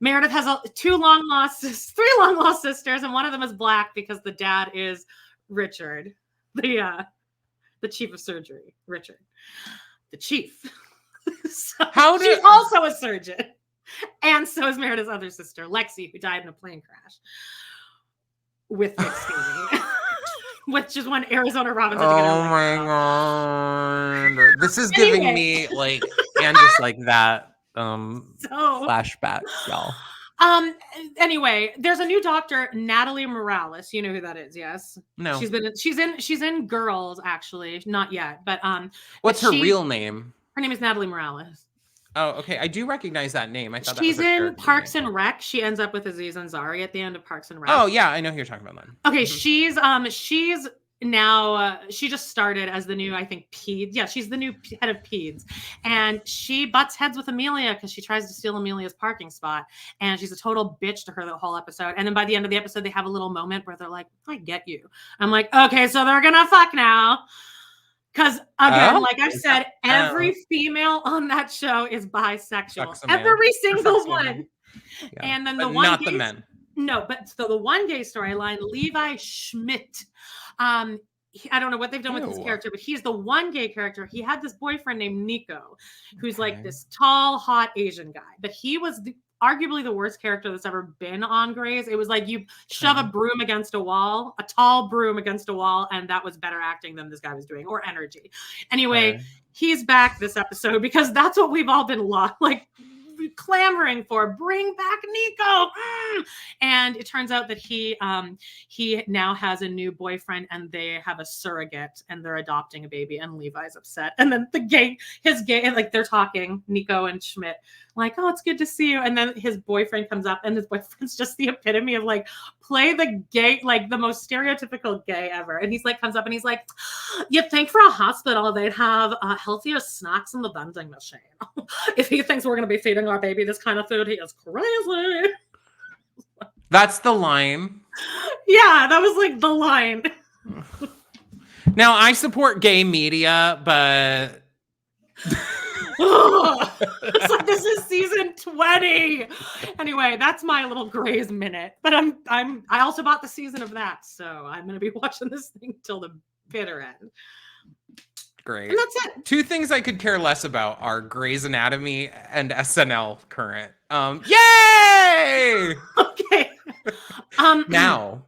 Meredith has three long lost sisters, and one of them is black because the dad is Richard, the chief of surgery. Richard, the chief. She's also a surgeon, and so is Meredith's other sister, Lexi, who died in a plane crash with Nick Skinny. Which is when Arizona Robbins. Oh my god! This is giving me like, and just like that flashback, y'all. Anyway, there's a new doctor, Natalie Morales. You know who that is, yes? No. She's in Girls, actually. Not yet, but what's her real name? Her name is Natalie Morales. Oh, okay. I do recognize that name. I thought she's that was in Parks and Rec. She ends up with Aziz Ansari at the end of Parks and Rec. Oh yeah, I know who you're talking about then. Okay, she's now she just started as the new, I think, peds. Yeah, she's the new head of peds, and she butts heads with Amelia because she tries to steal Amelia's parking spot, and she's a total bitch to her the whole episode. And then by the end of the episode, they have a little moment where they're like, "I get you." I'm like, okay, so they're gonna fuck now. Because again, like I've said, every female on that show is bisexual. Every single one. Yeah. And then the one not the men. No, but so the one gay storyline, Levi Schmidt. I don't know what they've done with his character, but he's the one gay character. He had this boyfriend named Nico, who's like this tall, hot Asian guy. But he was arguably the worst character that's ever been on Grey's. It was like you shove a broom against a wall, a tall broom against a wall, and that was better acting than this guy was doing, or energy. Anyway, he's back this episode because that's what we've all been clamoring for. Bring back Nico. And it turns out that he now has a new boyfriend, and they have a surrogate, and they're adopting a baby, and Levi's upset. And then his gay, like they're talking, Nico and Schmidt, like, "Oh, it's good to see you." And then his boyfriend comes up, and his boyfriend's just the epitome of like, play the gay, like the most stereotypical gay ever. And he's like, comes up and he's like, "You'd think for a hospital they'd have healthier snacks in the vending machine. If he thinks we're going to be feeding our baby this kind of food, he is crazy." That's the line. Yeah, that was like the line. Now, I support gay media, but it's like this is season 20. Anyway, that's my little Grey's minute. But I also bought the season of that, so I'm gonna be watching this thing till the bitter end. Great. And that's it. Two things I could care less about are Grey's Anatomy and SNL current. Yay! Okay. Now,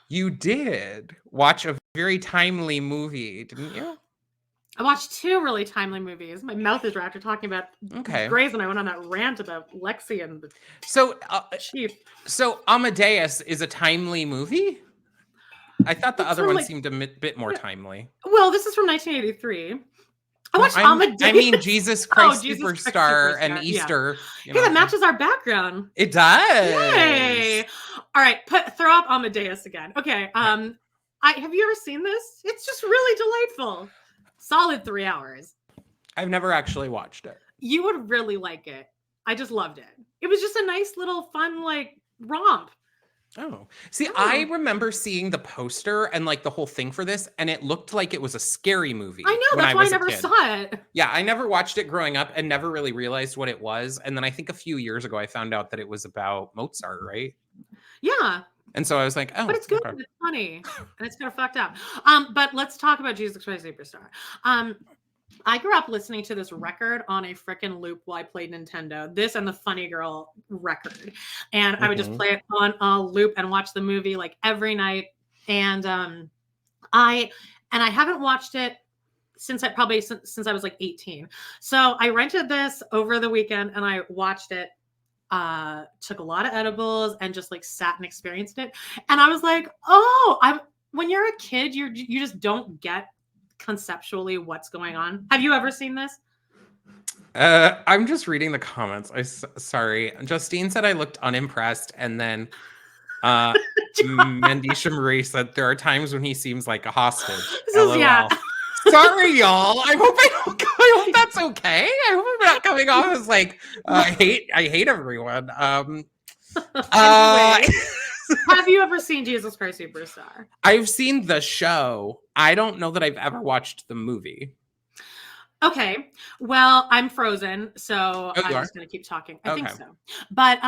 you did watch a very timely movie, didn't you? I watched two really timely movies. My mouth is dry after talking about Grey's, and I went on that rant about Lexi and the chief. So Amadeus is a timely movie? I thought the other one seemed a bit more timely. Well, this is from 1983. I watched Amadeus. I mean, Jesus Christ Superstar and Easter. Yeah, that matches our background. It does. Yay! All right, throw up Amadeus again. Okay. Have you ever seen this? It's just really delightful. Solid 3 hours. I've never actually watched it. You would really like it. I just loved it. It was just a nice little fun romp. Oh, see, I remember seeing the poster and the whole thing for this, and it looked like it was a scary movie. I know, that's why I never saw it. Yeah, I never watched it growing up and never really realized what it was. And then I think a few years ago, I found out that it was about Mozart, right? Yeah. And so I was like, oh. But it's good. Okay. It's funny. And it's kind of fucked up. But let's talk about Jesus Christ Superstar. I grew up listening to this record on a frickin' loop while I played Nintendo. This and the Funny Girl record. And I would just play it on a loop and watch the movie every night. And I haven't watched it since I was 18. So I rented this over the weekend and I watched it. Took a lot of edibles and just sat and experienced it. And I was like, oh, when you're a kid, you just don't get conceptually what's going on. Have you ever seen this? I'm just reading the comments. Sorry. Justine said I looked unimpressed, and then Mendisha Marie said there are times when he seems like a hostage. LOL. Sorry, y'all. I hope that's okay. I hope I'm not coming off as I hate everyone. Have you ever seen Jesus Christ Superstar? I've seen the show. I don't know that I've ever watched the movie. Okay. Well, I'm frozen, so I'm just going to keep talking. I think so. But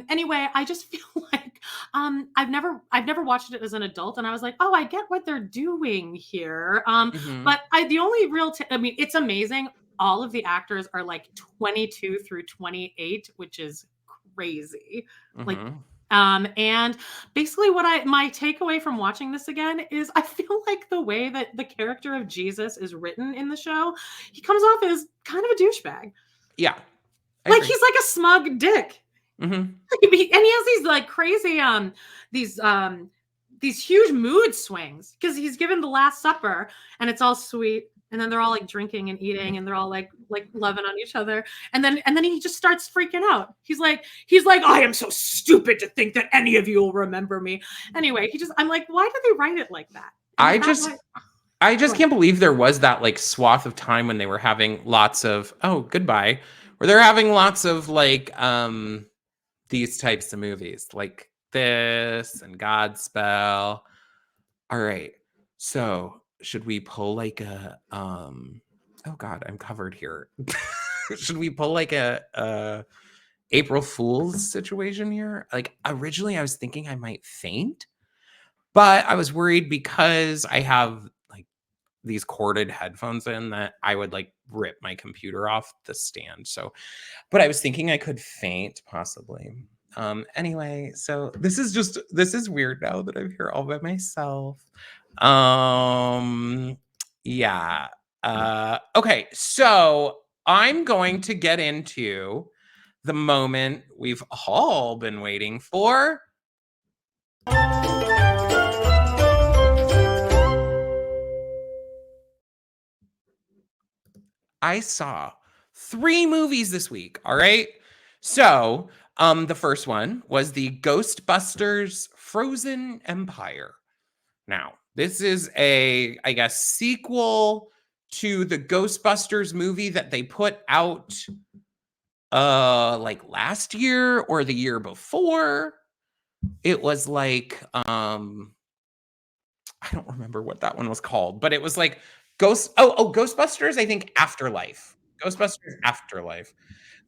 anyway, I just feel like I've never watched it as an adult, and I was like, oh, I get what they're doing here. But the only real it's amazing. All of the actors are 22 through 28, which is crazy. And basically my takeaway from watching this again is I feel like the way that the character of Jesus is written in the show, he comes off as kind of a douchebag. Yeah. He's like a smug dick. Mm-hmm. And he has these like crazy these huge mood swings because he's given the Last Supper and it's all sweet, and then they're all like drinking and eating and they're all like loving on each other, and then he just starts freaking out. He's like I am so stupid to think that any of you will remember me. Anyway, I'm like, why did they write it like that? I just can't believe there was that like swath of time when they were having lots of goodbye, where they're having lots of like these types of movies like this and Godspell. All right, so should we pull like a oh god, I'm covered here. Should we pull like a April Fool's situation here? Like originally I was thinking I might faint, but I was worried because I have like these corded headphones in that I would like rip my computer off the stand. So, but I was thinking I could faint possibly. Anyway, so this is weird now that I'm here all by myself. Yeah. Okay, so I'm going to get into the moment we've all been waiting for. I saw 3 movies this week. All right. So, the first one was the Ghostbusters Frozen Empire. Now, this is I guess, sequel to the Ghostbusters movie that they put out like last year or the year before. It was like I don't remember what that one was called, but it was like Ghostbusters, I think Afterlife. Ghostbusters Afterlife.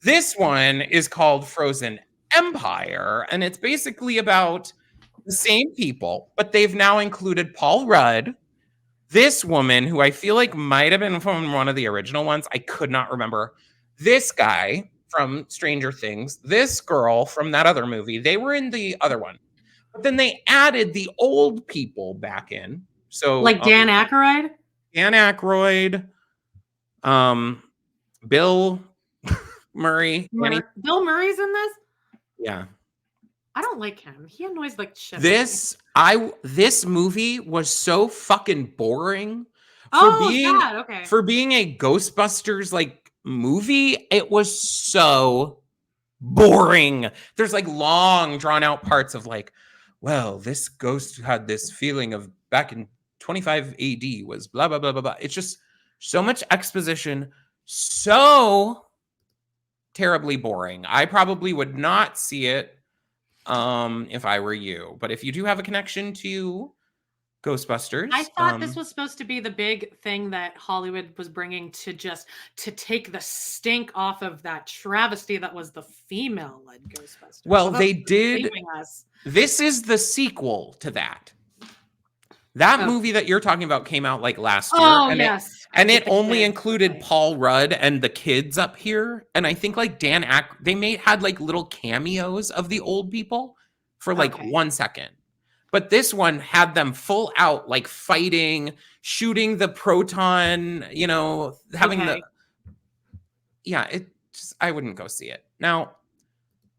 This one is called Frozen Empire, and it's basically about the same people, but they've now included Paul Rudd, this woman who I feel like might have been from one of the original ones. I could not remember. This guy from Stranger Things, this girl from that other movie. They were in the other one. But then they added the old people back in. So like Dan Aykroyd? Dan Aykroyd, Bill Murray. Bill Murray's in this? Yeah. I don't like him. He annoys like shit. This movie was so fucking boring. For being a Ghostbusters like movie, it was so boring. There's like long drawn out parts of like, well, this ghost had this feeling of back in 25 AD was blah blah blah blah blah. It's just so much exposition, so terribly boring. I probably would not see it if I were you. But if you do have a connection to Ghostbusters, I thought this was supposed to be the big thing that Hollywood was bringing to take the stink off of that travesty that was the female-led Ghostbusters. Well, they did. This is the sequel to that. That movie that you're talking about came out like last year. Oh, yes. It only included Paul Rudd and the kids up here. And I think like they had like little cameos of the old people for like 1 second. But this one had them full out, like fighting, shooting the proton, having I wouldn't go see it. Now,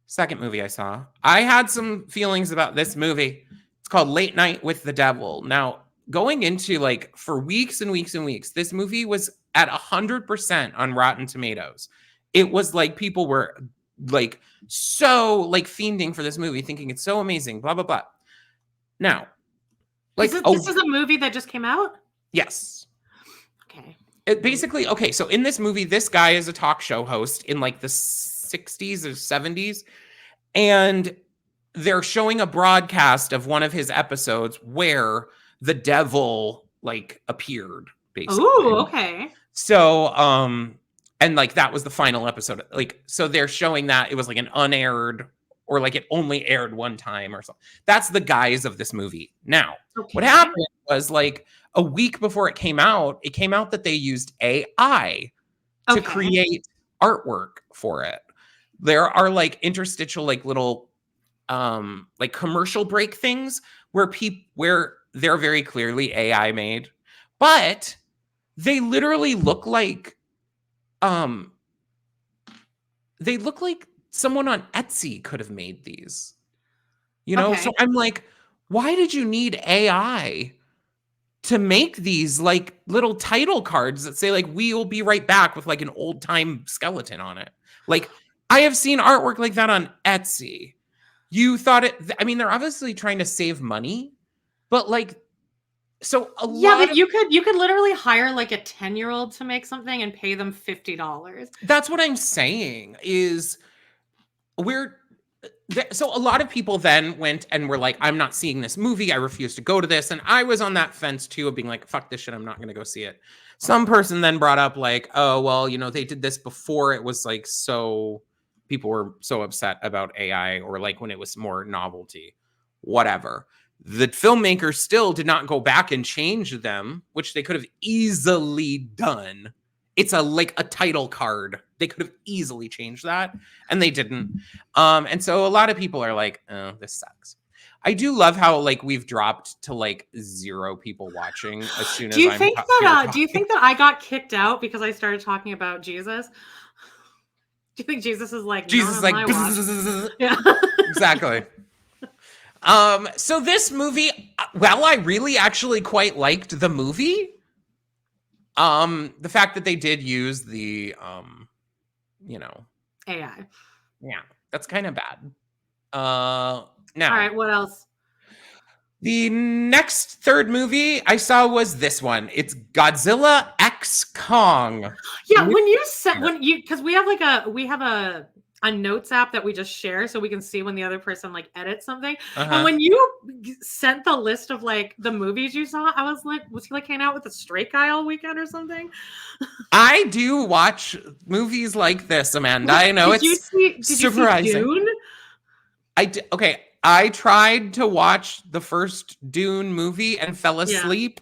second movie I saw, I had some feelings about this movie. It's called Late Night with the Devil. Now, going into like for weeks and weeks and weeks, this movie was at 100% on Rotten Tomatoes. It was like people were like so like fiending for this movie, thinking it's so amazing, blah, blah, blah. Now, like this is a movie that just came out? Yes. Okay. So in this movie, this guy is a talk show host in like the 60s or 70s, and they're showing a broadcast of one of his episodes where the devil like appeared, basically. Oh, okay. So, and like that was the final episode. Like, so they're showing that it was like an unaired, or like it only aired one time or something. That's the guise of this movie. Now, what happened was like a week before it came out that they used AI to create artwork for it. There are like interstitial, like little, like commercial break things where they're very clearly AI made, but they literally look like someone on Etsy could have made these. You know, so I'm like, why did you need AI to make these like little title cards that say like, we will be right back with like an old time skeleton on it? Like, I have seen artwork like that on Etsy. You thought I mean, they're obviously trying to save money, but like, so but you could literally hire like a 10-year-old to make something and pay them $50. That's what I'm saying is so a lot of people then went and were like, I'm not seeing this movie. I refuse to go to this. And I was on that fence too of being like, fuck this shit. I'm not going to go see it. Some person then brought up like, oh, well, you know, they did this before it was like, so people were so upset about AI, or like when it was more novelty, whatever. The filmmakers still did not go back and change them, which they could have easily done. It's like a title card. They could have easily changed that, and they didn't. And so a lot of people are like, oh, this sucks. I do love how like we've dropped to like 0 people watching as soon as do you think that I got kicked out because I started talking about Jesus? Do you think Jesus is like yeah. Exactly. So this movie, well, I really actually quite liked the movie. The fact that they did use the you know, AI. Yeah, that's kind of bad. Now, all right, what else? The next third movie I saw was this one. It's Godzilla X Kong. Yeah, because we have a notes app that we just share so we can see when the other person like edits something. And when you sent the list of like the movies you saw, I was like, was he like hanging out with a straight guy all weekend or something? I do watch movies like this, Amanda. I know did you see Dune? Okay. I tried to watch the first Dune movie and fell asleep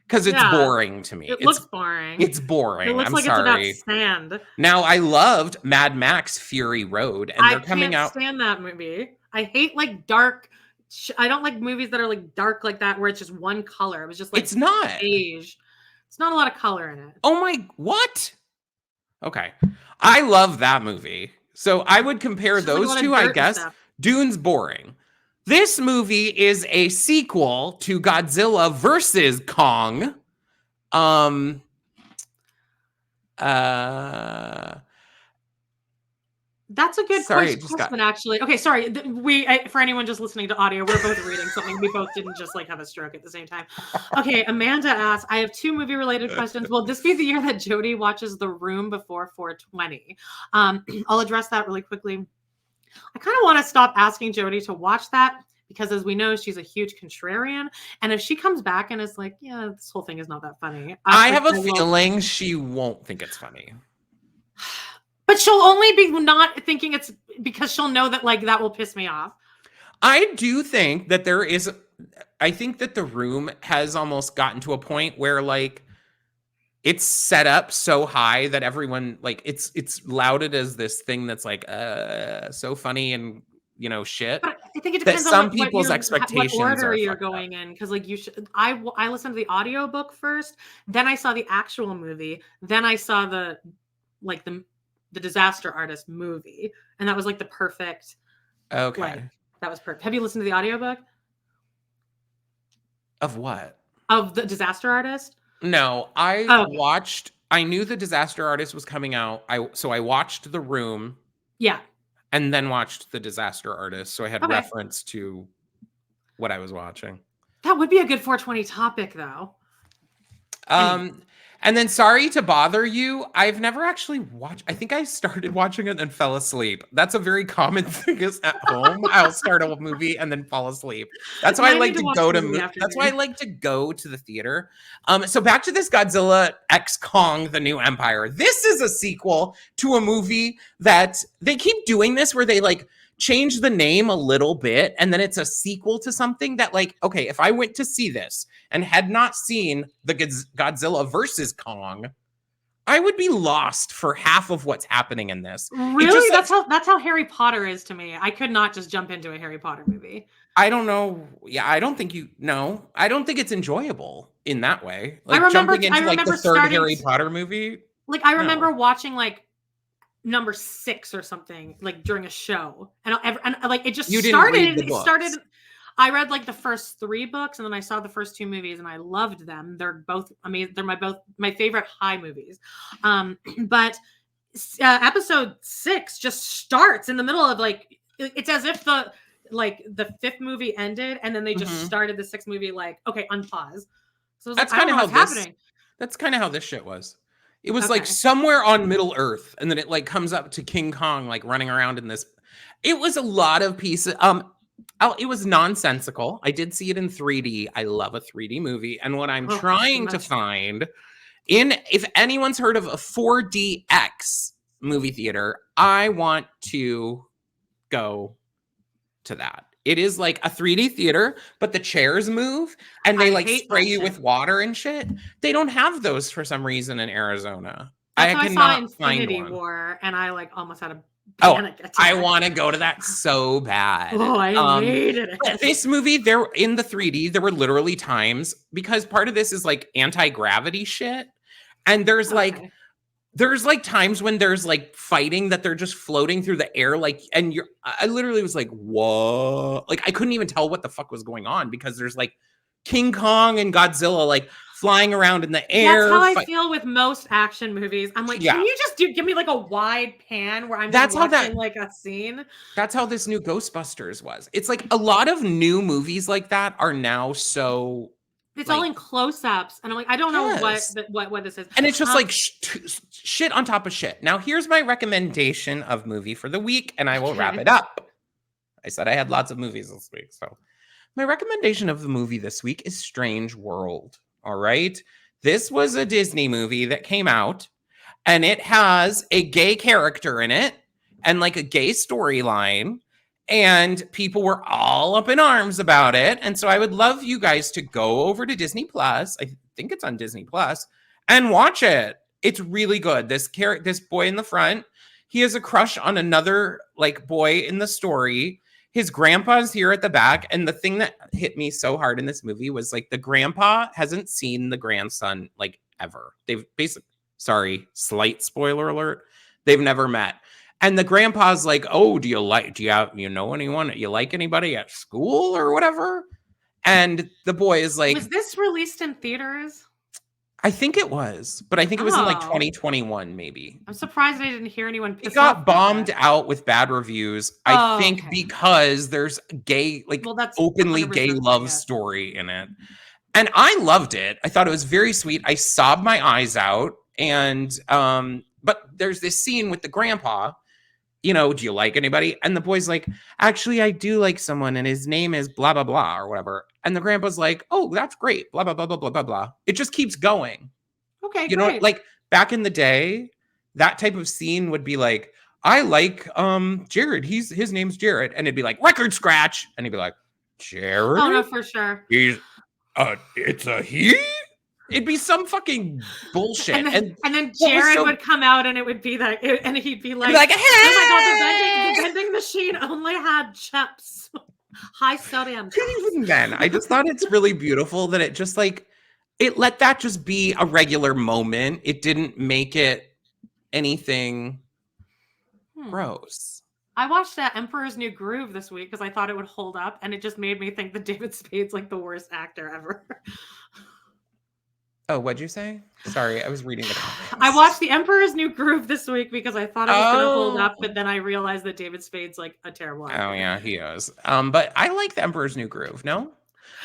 because it's boring to me. It looks boring. It's boring. It looks I'm like sorry. It's about sand. Now, I loved Mad Max Fury Road, and they're coming out. I can't stand that movie. I hate like dark. I don't like movies that are like dark like that where it's just one color. It was just like it's not beige. It's not a lot of color in it. Oh my, what? Okay. I love that movie. So I would compare those two, I guess. Dune's boring. This movie is a sequel to Godzilla versus Kong. That's a good question, actually. Okay, sorry. For anyone just listening to audio, we're both reading something. We both didn't just like have a stroke at the same time. Okay, Amanda asks, I have 2 movie-related questions. Will this be the year that Jody watches The Room before 420? I'll address that really quickly. I kind of want to stop asking Jody to watch that because, as we know, she's a huge contrarian. And if she comes back and is like, yeah, this whole thing is not that funny. I have a feeling she won't think it's funny. But she'll only be not thinking it's because she'll know that like that will piss me off. I do think that I think that The Room has almost gotten to a point where like it's set up so high that everyone like it's lauded as this thing that's like so funny and you know shit. But I think it depends on what people's expectations what order you're going in, because like you should. I listened to the audiobook first, then I saw the actual movie, then I saw the Disaster Artist movie, and that was like the perfect. Okay, like, that was perfect. Have you listened to the audiobook? Of what? Of the Disaster Artist? No, I watched. I knew the Disaster Artist was coming out. So I watched The Room. Yeah. And then watched the Disaster Artist, so I had reference to what I was watching. That would be a good 420 topic, though. And then, sorry to bother you, I've never actually watched. I think I started watching it and fell asleep. That's a very common thing. Is at home, I'll start a movie and then fall asleep. That's why I like to go to. That's why I like to go to the theater. So back to this Godzilla X Kong: The New Empire. This is a sequel to a movie that they keep doing this, where they like change the name a little bit, and then it's a sequel to something that, like, okay, if I went to see this and had not seen the Godzilla versus Kong, I would be lost for half of what's happening in this. Really? That's how Harry Potter is to me. I could not just jump into a Harry Potter movie. I don't know. Yeah, I don't think I don't think it's enjoyable in that way. Like I remember jumping into like the third Harry Potter movie. Like I remember watching like number 6 or something, like during a show, and like it just You started. didn't read the It books. started. I read like the first 3 books, and then I saw the first 2 movies, and I loved them. They're both amazing. They're my favorite high movies. But episode 6 just starts in the middle of like it's as if the 5th movie ended, and then they just started the 6th movie. Like, okay, unpause. So That's like, kind of how happening. That's kind of how this shit was. It was like somewhere on Middle Earth, and then it like comes up to King Kong like running around in this. It was a lot of pieces. It was nonsensical. I did see it in 3D. I love a 3D movie, and what I'm trying to find if anyone's heard of a 4DX movie theater, I want to go to that. It is like a 3D theater, but the chairs move and they like spray you with water and shit. They don't have those for some reason in Arizona. That's I saw Infinity War, and I like almost had a panic attack. I want to go to that so bad. Oh, I hated it. This movie, there in the 3D, there were literally times, because part of this is like anti-gravity shit, and there's like times when there's like fighting that they're just floating through the air, like, and I literally was like, whoa, like I couldn't even tell what the fuck was going on, because there's like King Kong and Godzilla like flying around in the air. That's how I feel with most action movies. I'm like, can you just give me like a wide pan where I'm just watching like a scene? That's how this new Ghostbusters was. It's like a lot of new movies like that are now so. It's all in close-ups, and I'm like, I don't know what this is. And it's just like shit on top of shit. Now, here's my recommendation of movie for the week, and I will wrap it up. I said I had lots of movies this week, so my recommendation of the movie this week is Strange World. All right, this was a Disney movie that came out, and it has a gay character in it, and like a gay storyline. And people were all up in arms about it. And so I would love you guys to go over to Disney Plus. I think it's on Disney Plus, and watch it. It's really good. This boy in the front, he has a crush on another like boy in the story. His grandpa's here at the back. And the thing that hit me so hard in this movie was like the grandpa hasn't seen the grandson like ever. They've basically, slight spoiler alert, they've never met. And the grandpa's like, oh, do you know anyone? You like anybody at school or whatever? And the boy is like, was this released in theaters? I think it was, but I think it was in like 2021, maybe. I'm surprised I didn't hear anyone. It got bombed out with bad reviews. I think because there's gay, like openly gay love story in it. And I loved it. I thought it was very sweet. I sobbed my eyes out. And, but there's this scene with the grandpa. You know, do you like anybody? And the boy's like, actually, I do like someone, and his name is blah, blah, blah, or whatever. And the grandpa's like, oh, that's great, blah, blah, blah, blah, blah, blah, blah. It just keeps going. Okay, you know, like back in the day, that type of scene would be like, I like Jared. His name's Jared. And it'd be like, record scratch. And he'd be like, Jared? Oh, no, for sure. It's a he? It'd be some fucking bullshit. And then Jared would come out, and it would be that, and he'd be like, hey! Oh my God, the vending machine only had chips. High sodium. Even then, I just thought it's really beautiful that it just like, it let that just be a regular moment. It didn't make it anything gross. I watched Emperor's New Groove this week because I thought it would hold up, and it just made me think that David Spade's like the worst actor ever. Oh, what'd you say? Sorry, I was reading the comments. I watched The Emperor's New Groove this week because I thought it was going to hold up, but then I realized that David Spade's like a terrible actor. Oh, yeah, he is. But I like The Emperor's New Groove, no?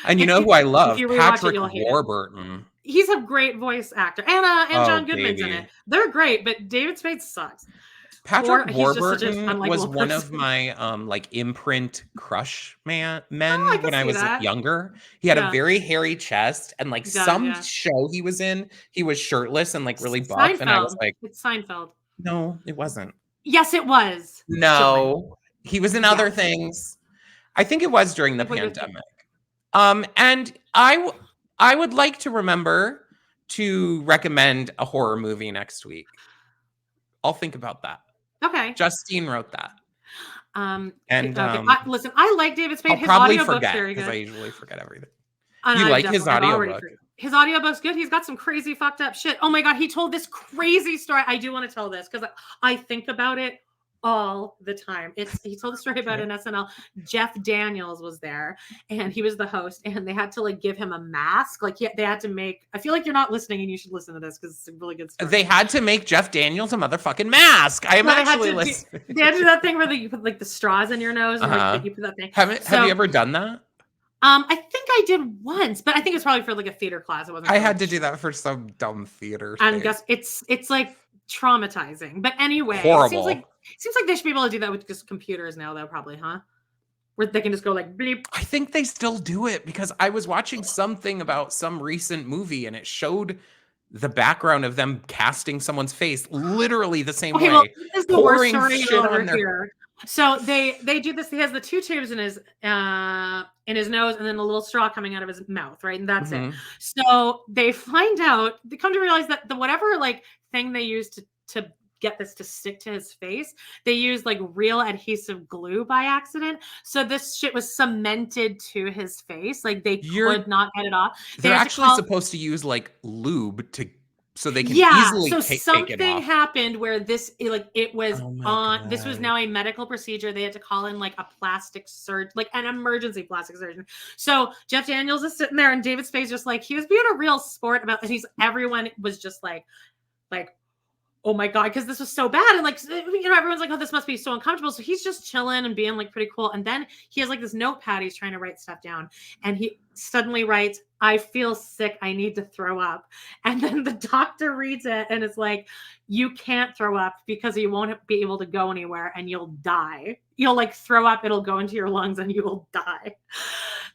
And you know who I love? Patrick Warburton. He's a great voice actor. Anna and John Goodman's in it. They're great, but David Spade sucks. Patrick Warburton was one of my like imprint crush men when I was younger. He had a very hairy chest, and like some show he was in, he was shirtless and like really buff. Seinfeld. And I was like, it's Seinfeld. No, it wasn't. Yes, it was. No, he was in other things. I think it was during the pandemic. And I would like to remember to recommend a horror movie next week. I'll think about that. Okay. Justine wrote that. Listen, I like David Spade. I'll his probably audiobook's forget very because good. I usually forget everything. You like his audiobook? his audiobook's good. He's got some crazy fucked up shit. Oh my God, he told this crazy story. I do want to tell this because I think about it all the time. He told the story about an SNL. Jeff Daniels was there and he was the host, and they had to like give him a mask. Like they had to make, I feel like you're not listening and you should listen to this because it's a really good story. They had to make Jeff Daniels a motherfucking mask. I am actually listening. They had to do that thing where you put like the straws in your nose and like, you put that thing. Have you ever done that? I think I did once, but I think it's probably for like a theater class. It wasn't. I had to do that for some dumb theater. And guess it's like traumatizing. But anyway, horrible. It seems like they should be able to do that with just computers now, though. Probably, huh? Where they can just go like bleep. I think they still do it because I was watching something about some recent movie and it showed the background of them casting someone's face literally the same way. Well, this is the worst story shit over on here. So they do this. He has the two tubes in his nose and then a little straw coming out of his mouth, right? And that's it. So they find out, they come to realize that the whatever like thing they used to get this to stick to his face, they used like real adhesive glue by accident. So this shit was cemented to his face. Like they could not get it off. They're actually supposed to use like lube so they can easily take it off. Something happened where this it was on. This was now a medical procedure. They had to call in like a plastic surgeon, like an emergency plastic surgeon. So Jeff Daniels is sitting there, and David Spade's just like, he was being a real sport about. And everyone was just like, oh my God, because this was so bad. And like, everyone's like, oh, this must be so uncomfortable. So he's just chilling and being like pretty cool. And then he has like this notepad. He's trying to write stuff down. And he suddenly writes, I feel sick. I need to throw up. And then the doctor reads it and it's like, you can't throw up because you won't be able to go anywhere and you'll die. You'll like throw up. It'll go into your lungs and you will die.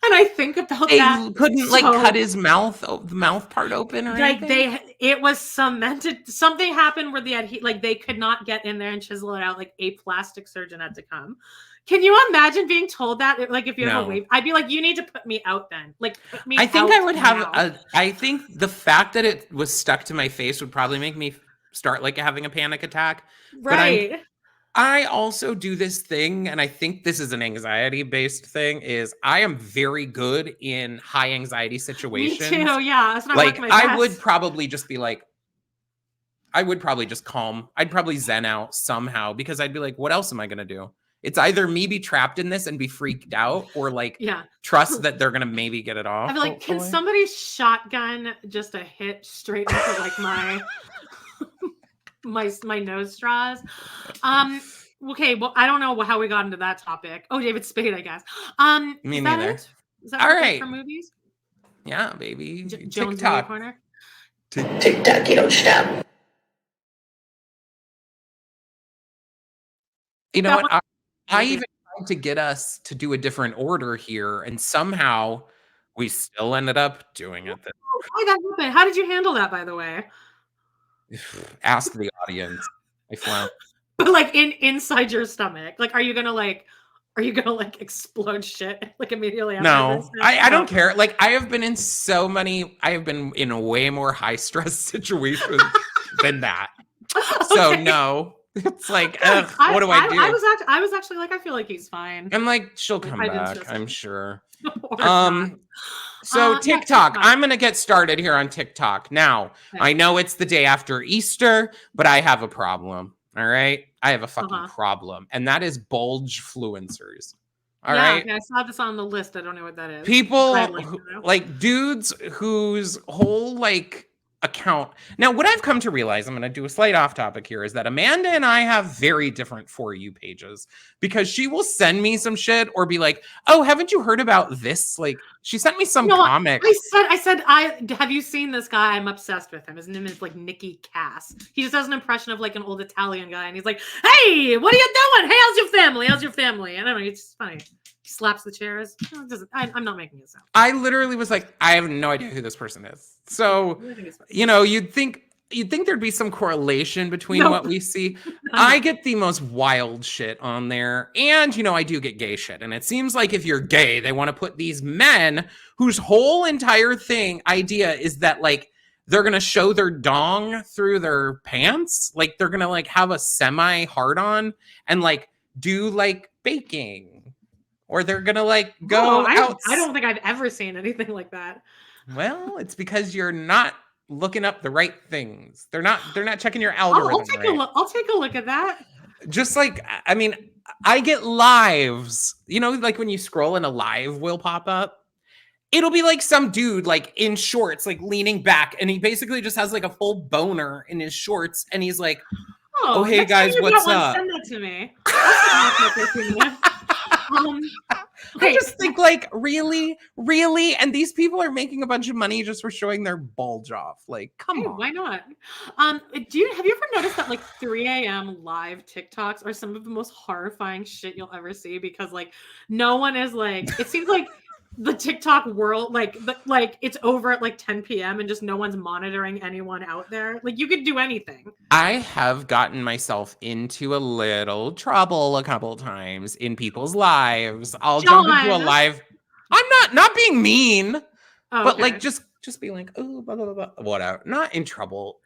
And I think about that. They couldn't like cut his mouth, the mouth part open or anything? It was cemented. Something happened where they could not get in there and chisel it out. Like a plastic surgeon had to come. Can you imagine being told that? Like if you have a wave, I'd be like, you need to put me out then. Like put me I think out I would have I think the fact that it was stuck to my face would probably make me start like having a panic attack. Right. But I also do this thing, and I think this is an anxiety-based thing, is I am very good in high anxiety situations. Me too, yeah. That's like I would probably just be like, I would probably just calm. I'd probably zen out somehow because I'd be like, what else am I going to do? It's either me be trapped in this and be freaked out or like trust that they're going to maybe get it off. I'd be like, can somebody shotgun just a hit straight into like my nose straws? Okay, well, I don't know how we got into that topic. Oh, David Spade, I guess. Me neither. Is that all right for movies? Yeah, baby. Jones TikTok corner. TikTok, you don't stop. You know what? I even tried to get us to do a different order here, and somehow we still ended up doing it. How did you handle that, by the way? Ask the audience. I found. But like inside your stomach, like, are you gonna explode shit like immediately after this? No, I don't care. Like I have been in way more high stress situations than that. So no. It's like, what do I do? I was actually like, I feel like he's fine. I'm like, she'll come back, I'm sure. So TikTok, I'm going to get started here on TikTok. Now, I know it's the day after Easter, but I have a problem. All right. I have a fucking problem. And that is bulge fluencers. All right. I saw this on the list. I don't know what that is. People like dudes whose whole like account. Now, what I've come to realize, I'm going to do a slight off topic here, is that Amanda and I have very different For You pages because she will send me some shit or be like, oh, haven't you heard about this? Like she sent me some comic. I said, have you seen this guy? I'm obsessed with him. His name is like Nicky Cass. He just does an impression of like an old Italian guy. And he's like, hey, what are you doing? Hey, how's your family? How's your family? And I don't know. It's just funny. He slaps the chairs. I'm not making this up. I literally was like, I have no idea who this person is. So, you know, you'd think there'd be some correlation between what we see. I get the most wild shit on there. And, you know, I do get gay shit. And it seems like if you're gay, they want to put these men whose whole entire idea is that like they're going to show their dong through their pants. Like they're going to like have a semi hard on and like do like baking. Or they're going to like go out. I don't think I've ever seen anything like that. Well, it's because you're not looking up the right things. They're not checking your algorithm. I'll take a look at that. Just like, I mean, I get lives. You know, like when you scroll and a live will pop up. It'll be like some dude like in shorts, like leaning back, and he basically just has like a full boner in his shorts, and he's like, "Oh, hey guys, what's up?" Send that to me. Okay. I just think like, really? And these people are making a bunch of money just for showing their bulge off. Like, come on. Why not? Have you ever noticed that like 3 a.m. live TikToks are some of the most horrifying shit you'll ever see? Because like no one is like, it seems like the TikTok world, like it's over at like 10 p.m. and just no one's monitoring anyone out there. Like you could do anything. I have gotten myself into a little trouble a couple times in people's lives. I'll jump into a live. I'm not being mean, but like just be like, oh, blah, blah, blah, whatever. Not in trouble.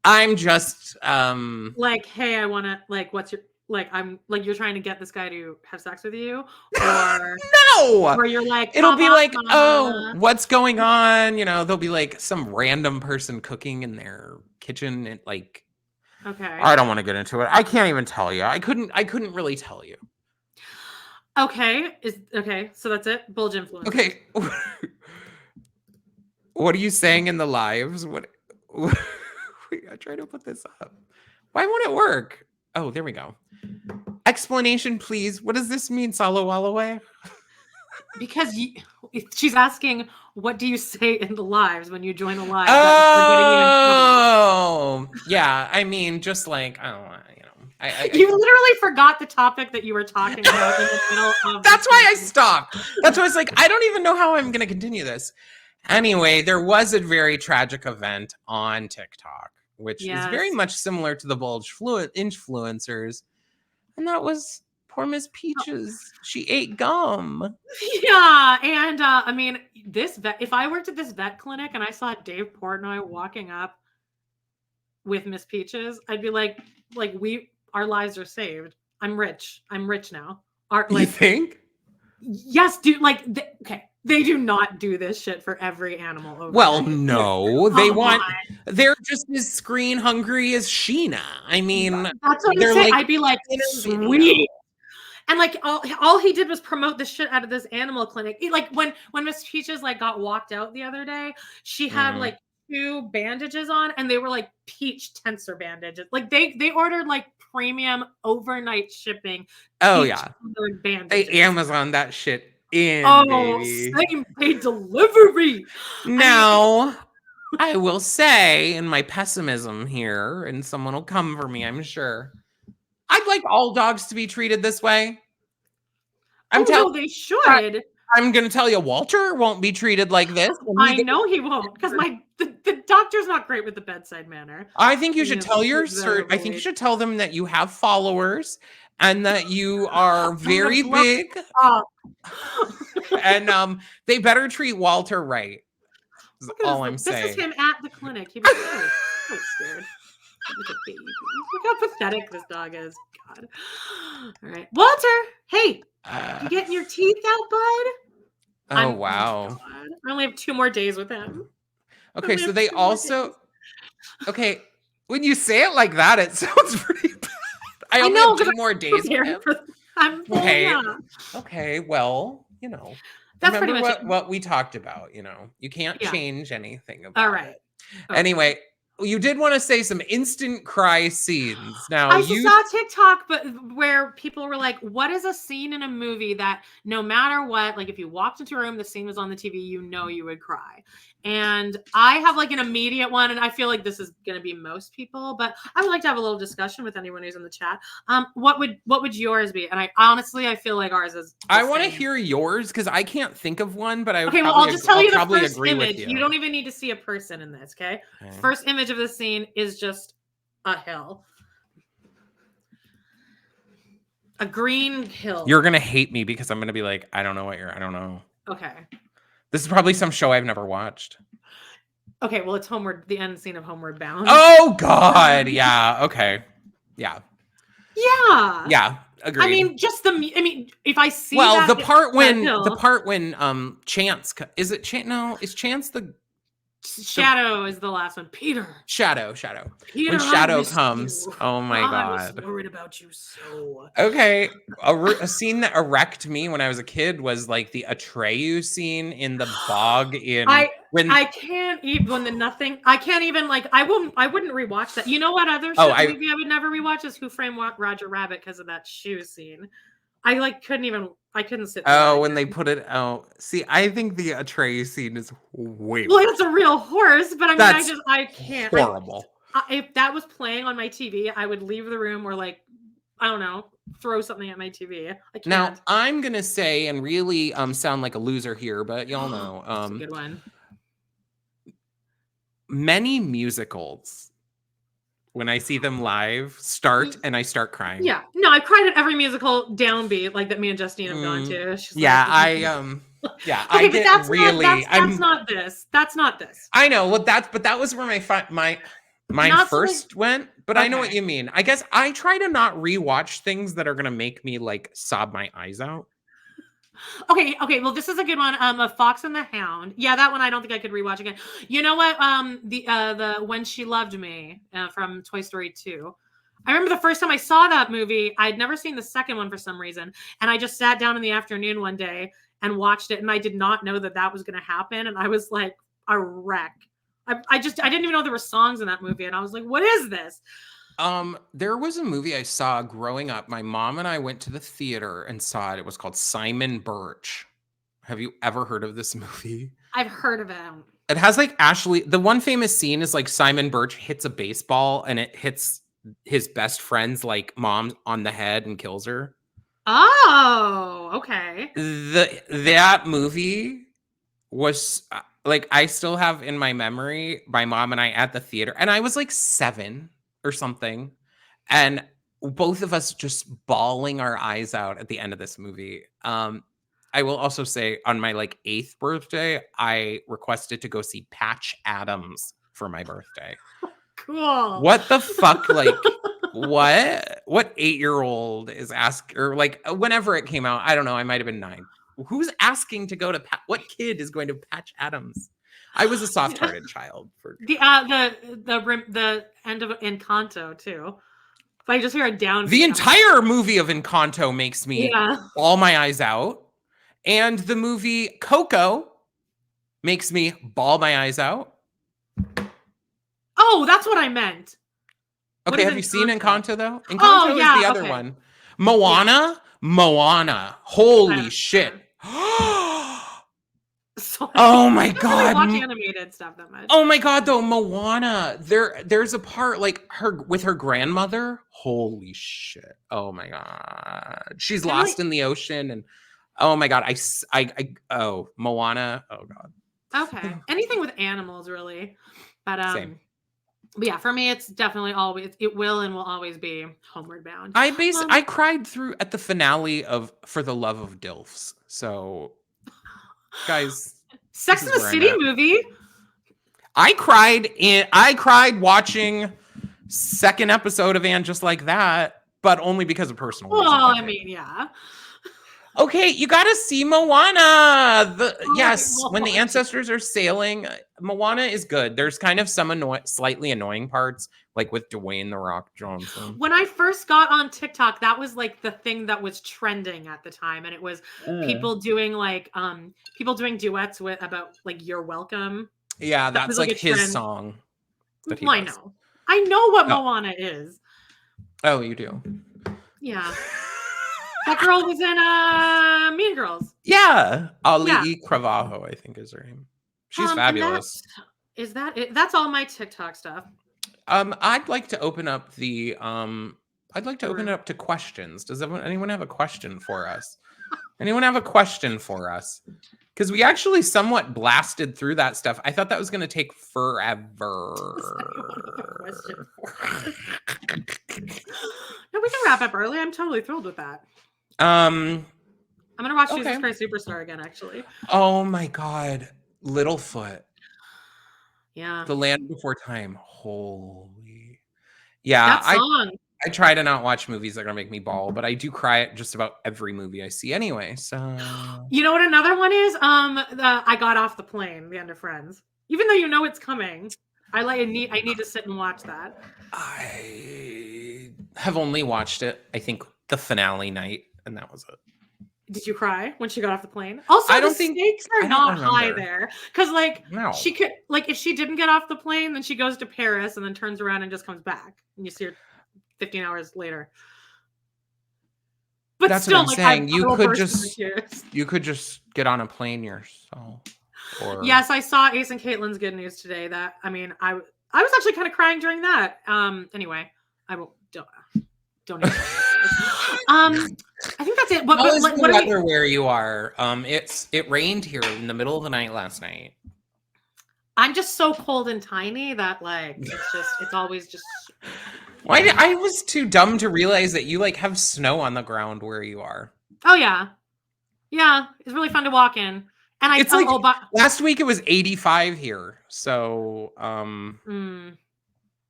I'm just like, hey, I want to like, what's your like? I'm like, you're trying to get this guy to have sex with you, or no, or you're like, it'll be like, oh, what's going on? You know, there'll be like some random person cooking in their kitchen, and like, okay, I don't want to get into it. I can't even tell you. I couldn't really tell you. Okay, so that's it. Bulge influence. Okay, what are you saying in the lives? What? I try to put this up. Why won't it work? Oh, there we go. Explanation, please. What does this mean, Salo Wallaway? Because she's asking, what do you say in the lives when you join the live? Oh, yeah. I mean, just like, I don't know, you know. You literally forgot the topic that you were talking about in the middle of. That's why I stopped. That's why I was like, I don't even know how I'm going to continue this. Anyway, there was a very tragic event on TikTok, which is very much similar to the bulge influencers. And that was poor Miss Peaches. She ate gum. Yeah. And I mean, if I worked at this vet clinic and I saw Dave Portnoy walking up with Miss Peaches, I'd be like our lives are saved. I'm rich now. You think? Yes, dude. Like, okay. They do not do this shit for every animal over Well, there. no. They're just as screen hungry as Scheana. I mean, that's what I'm saying. Like, I'd be like, sweet. And like all he did was promote the shit out of this animal clinic. Like when Miss Peaches like got walked out the other day, she had like 2 bandages on, and they were like peach tensor bandages. Like they ordered like premium overnight shipping. Oh yeah, bandages. They Amazon that shit in. Baby. Same day delivery. Now, I will say, in my pessimism here, and someone will come for me, I'm sure. I'd like all dogs to be treated this way. No, they should. I'm going to tell you, Walter won't be treated like this. I know he won't, because the doctor's not great with the bedside manner. I think you should tell I think you should tell them that you have followers and that you are very big. And they better treat Walter right. Is all I'm saying. This is him at the clinic. He was so scared. Like a baby. Look how pathetic this dog is. God. All right, Walter. Hey, you getting your teeth out, bud? Oh wow! I only have 2 more days with him. Okay, so they also. Okay, when you say it like that, it sounds pretty bad. I only have 2 more days with him. Okay. Yeah. Okay. Well, you know. That's remember pretty much what we talked about. You know, you can't change anything about all right. it. Okay. Anyway. You did want to say some instant cry scenes. Now I saw TikTok, but where people were like, "What is a scene in a movie that no matter what, like if you walked into a room, the scene was on the TV, you know you would cry?" And I have like an immediate one, and I feel like this is going to be most people, but I would like to have a little discussion with anyone who's in the chat. What would yours be? And I feel like ours is. I want to hear yours because I can't think of one, but I'll just tell you the first image. You don't even need to see a person in this, okay? First image of the scene is just a hill. A green hill. You're going to hate me because I'm going to be like, I don't know. Okay. This is probably some show I've never watched. Okay, well, it's the end scene of Homeward Bound. Oh, God. Yeah. Okay. Yeah. Yeah. Yeah. Agreed. I mean, just if I see the part when Chance is it Chance? No, is Chance the Shadow is the last one. Peter. Shadow. Peter, when Shadow comes, oh my God. I was worried about you so. Okay, a scene that wrecked me when I was a kid was like the Atreyu scene in the bog I can't even I can't even I wouldn't rewatch that. You know what other movie I would never rewatch is Who Framed Roger Rabbit because of that shoe scene. I couldn't sit through Oh, when they put it out. See, I think the Atreyu scene is way well, it's a real horse, but I can't. Horrible. If that was playing on my TV, I would leave the room or I don't know, throw something at my TV. I can't. Now, I'm gonna say and really sound like a loser here, but y'all know. That's a good one. Many musicals, when I see them live, and I start crying. Yeah. No, I cried at every musical downbeat that me and Justine have gone to. She's yeah, okay, but that's not this. That's not this. I know. Well, that was where my first went, but okay. I know what you mean. I guess I try to not rewatch things that are gonna make me sob my eyes out. Okay. Well, this is a good one. A Fox and the Hound. Yeah, that one I don't think I could rewatch again. You know what? The When She Loved Me from Toy Story 2. I remember the first time I saw that movie. I'd never seen the second one for some reason, and I just sat down in the afternoon one day and watched it, and I did not know that was going to happen, and I was like a wreck. I didn't even know there were songs in that movie, and I was like, "What is this?" There was a movie I saw growing up. My mom and I went to the theater and saw it. It was called Simon Birch. Have you ever heard of this movie? I've heard of it. It has Ashley. The one famous scene is Simon Birch hits a baseball and it hits his best friend's mom on the head and kills her. Oh, okay. That movie was I still have in my memory my mom and I at the theater, and I was 7 or something, and both of us just bawling our eyes out at the end of this movie. I will also say on my 8th birthday, I requested to go see Patch Adams for my birthday. Cool. What the fuck? What 8-year-old is or whenever it came out? I don't know. I might have been 9. Who's asking to go to what kid is going to Patch Adams? I was a soft-hearted child. For the end of Encanto too. If I just hear a down. The entire movie of Encanto makes me bawl my eyes out, and the movie Coco makes me bawl my eyes out. Oh, that's what I meant. Okay, have you seen Encanto though? Encanto is the other one. Moana. Yeah. Moana. Holy shit. Oh my God. I don't really watch animated stuff that much. Oh my God, though, Moana. There's a part her with her grandmother. Holy shit. Oh my God. She's lost in the ocean, and oh my God. Moana. Oh God. Okay. Anything with animals, really. But Same. But yeah, for me, it's definitely it will and will always be Homeward Bound. I cried through at the finale of For the Love of Dilfs. So, guys, Sex and the City movie. I cried watching second episode of And Just Like That, but only because of personal reasons. Well, I mean, yeah. Okay, you got to see Moana. When the ancestors are sailing, Moana is good. There's kind of some slightly annoying parts, with Dwayne The Rock Johnson. When I first got on TikTok, that was the thing that was trending at the time, and it was people doing duets about "You're Welcome." Yeah, that's his song. I know. I know what Moana is. Oh, you do. Yeah. That girl was in Mean Girls. Yeah. Ali Cravajo, I think is her name. She's fabulous. Is that it? That's all my TikTok stuff. I'd like to open up to questions. Does anyone have a question for us? Anyone have a question for us? Because we actually somewhat blasted through that stuff. I thought that was going to take forever. No, we can wrap up early. I'm totally thrilled with that. I'm gonna watch Jesus Christ Superstar again, actually. Oh my God, Littlefoot. Yeah. The Land Before Time. Holy. Yeah. That song. I try to not watch movies that are gonna make me bawl, but I do cry at just about every movie I see anyway. So you know what another one is? I got off the plane, the end of Friends. Even though you know it's coming, I need to sit and watch that. I have only watched it, I think, the finale night, and that was it. Did you cry when she got off the plane? Also, I don't the think stakes are not high remember. there. Because, like, No. she could, like, if she didn't get off the plane, then she goes to Paris and then turns around and just comes back. And you see her 15 hours later. But that's still, what I'm like, saying. You could just get on a plane yourself. Or... Yes, I saw Ace and Caitlin's good news today. That I mean, I was actually kind of crying during that. Anyway, I won't don't even I think that's it. How is the weather where you are? It rained here in the middle of the night last night. I'm just so cold and tiny that like it's always just. Why I was too dumb to realize that you like have snow on the ground where you are. Oh yeah, it's really fun to walk in. And it's last week it was 85 here, so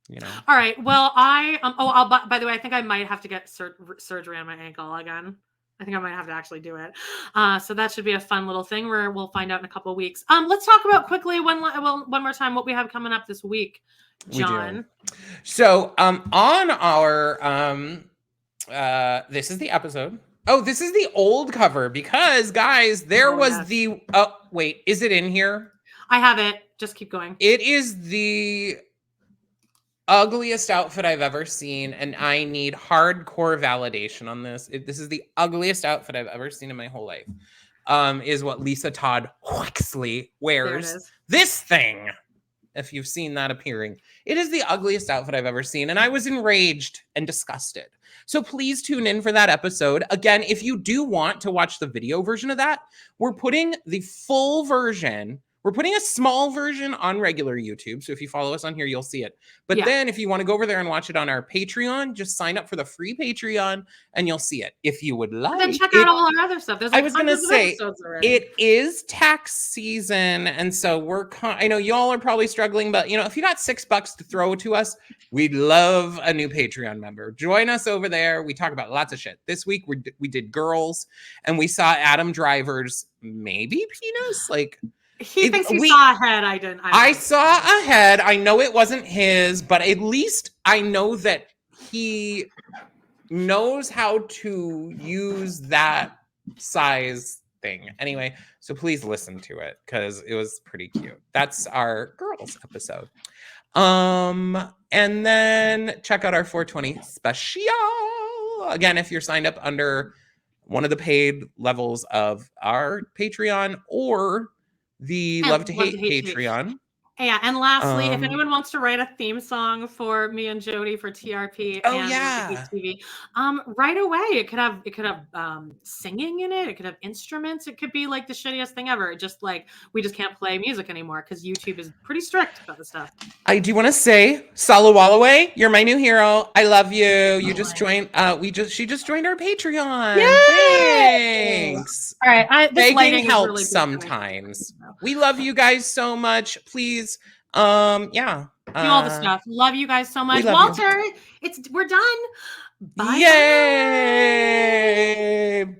you know. All right. Well, by the way, I think I might have to get surgery on my ankle again. I think I might have to actually do it. So that should be a fun little thing where we'll find out in a couple of weeks. Let's talk about quickly one more time what we have coming up this week, John. So on our this is the episode. Oh, this is the old cover because guys, there was the wait, is it in here? I have it. Just keep going. It is the ugliest outfit I've ever seen, and I need hardcore validation on this. This is the ugliest outfit I've ever seen in my whole life. Is what Lisa Todd Huxley wears. This thing, if you've seen that appearing, it is the ugliest outfit I've ever seen, and I was enraged and disgusted. So please tune in for that episode. Again, if you do want to watch the video version of that, we're putting the full version. We're putting a small version on regular YouTube. So if you follow us on here, you'll see it. But then if you want to go over there and watch it on our Patreon, just sign up for the free Patreon and you'll see it. If you would like. Then check out all our other stuff. There's I was going to say, it is tax season. And so I know y'all are probably struggling, but if you got $6 to throw to us, we'd love a new Patreon member. Join us over there. We talk about lots of shit. This week, we did Girls and we saw Adam Driver's maybe penis. He thinks he saw a head. I didn't. I saw a head. I know it wasn't his, but at least I know that he knows how to use that size thing. Anyway, so please listen to it because it was pretty cute. That's our Girls episode. And then check out our 420 special. Again, if you're signed up under one of the paid levels of our Patreon or the Love to Hate Patreon. Yeah, and lastly, if anyone wants to write a theme song for me and Jody for TRP and TV, right away. It could have singing in it. It could have instruments. It could be like the shittiest thing ever. Just like we just can't play music anymore because YouTube is pretty strict about this stuff. I do want to say, Sala Wallaway, you're my new hero. I love you. You just joined. She just joined our Patreon. Yay! Thanks. All right, begging help really sometimes. We love you guys so much. Please. Do all the stuff. Love you guys so much. Walter, we're done. Bye. Yay!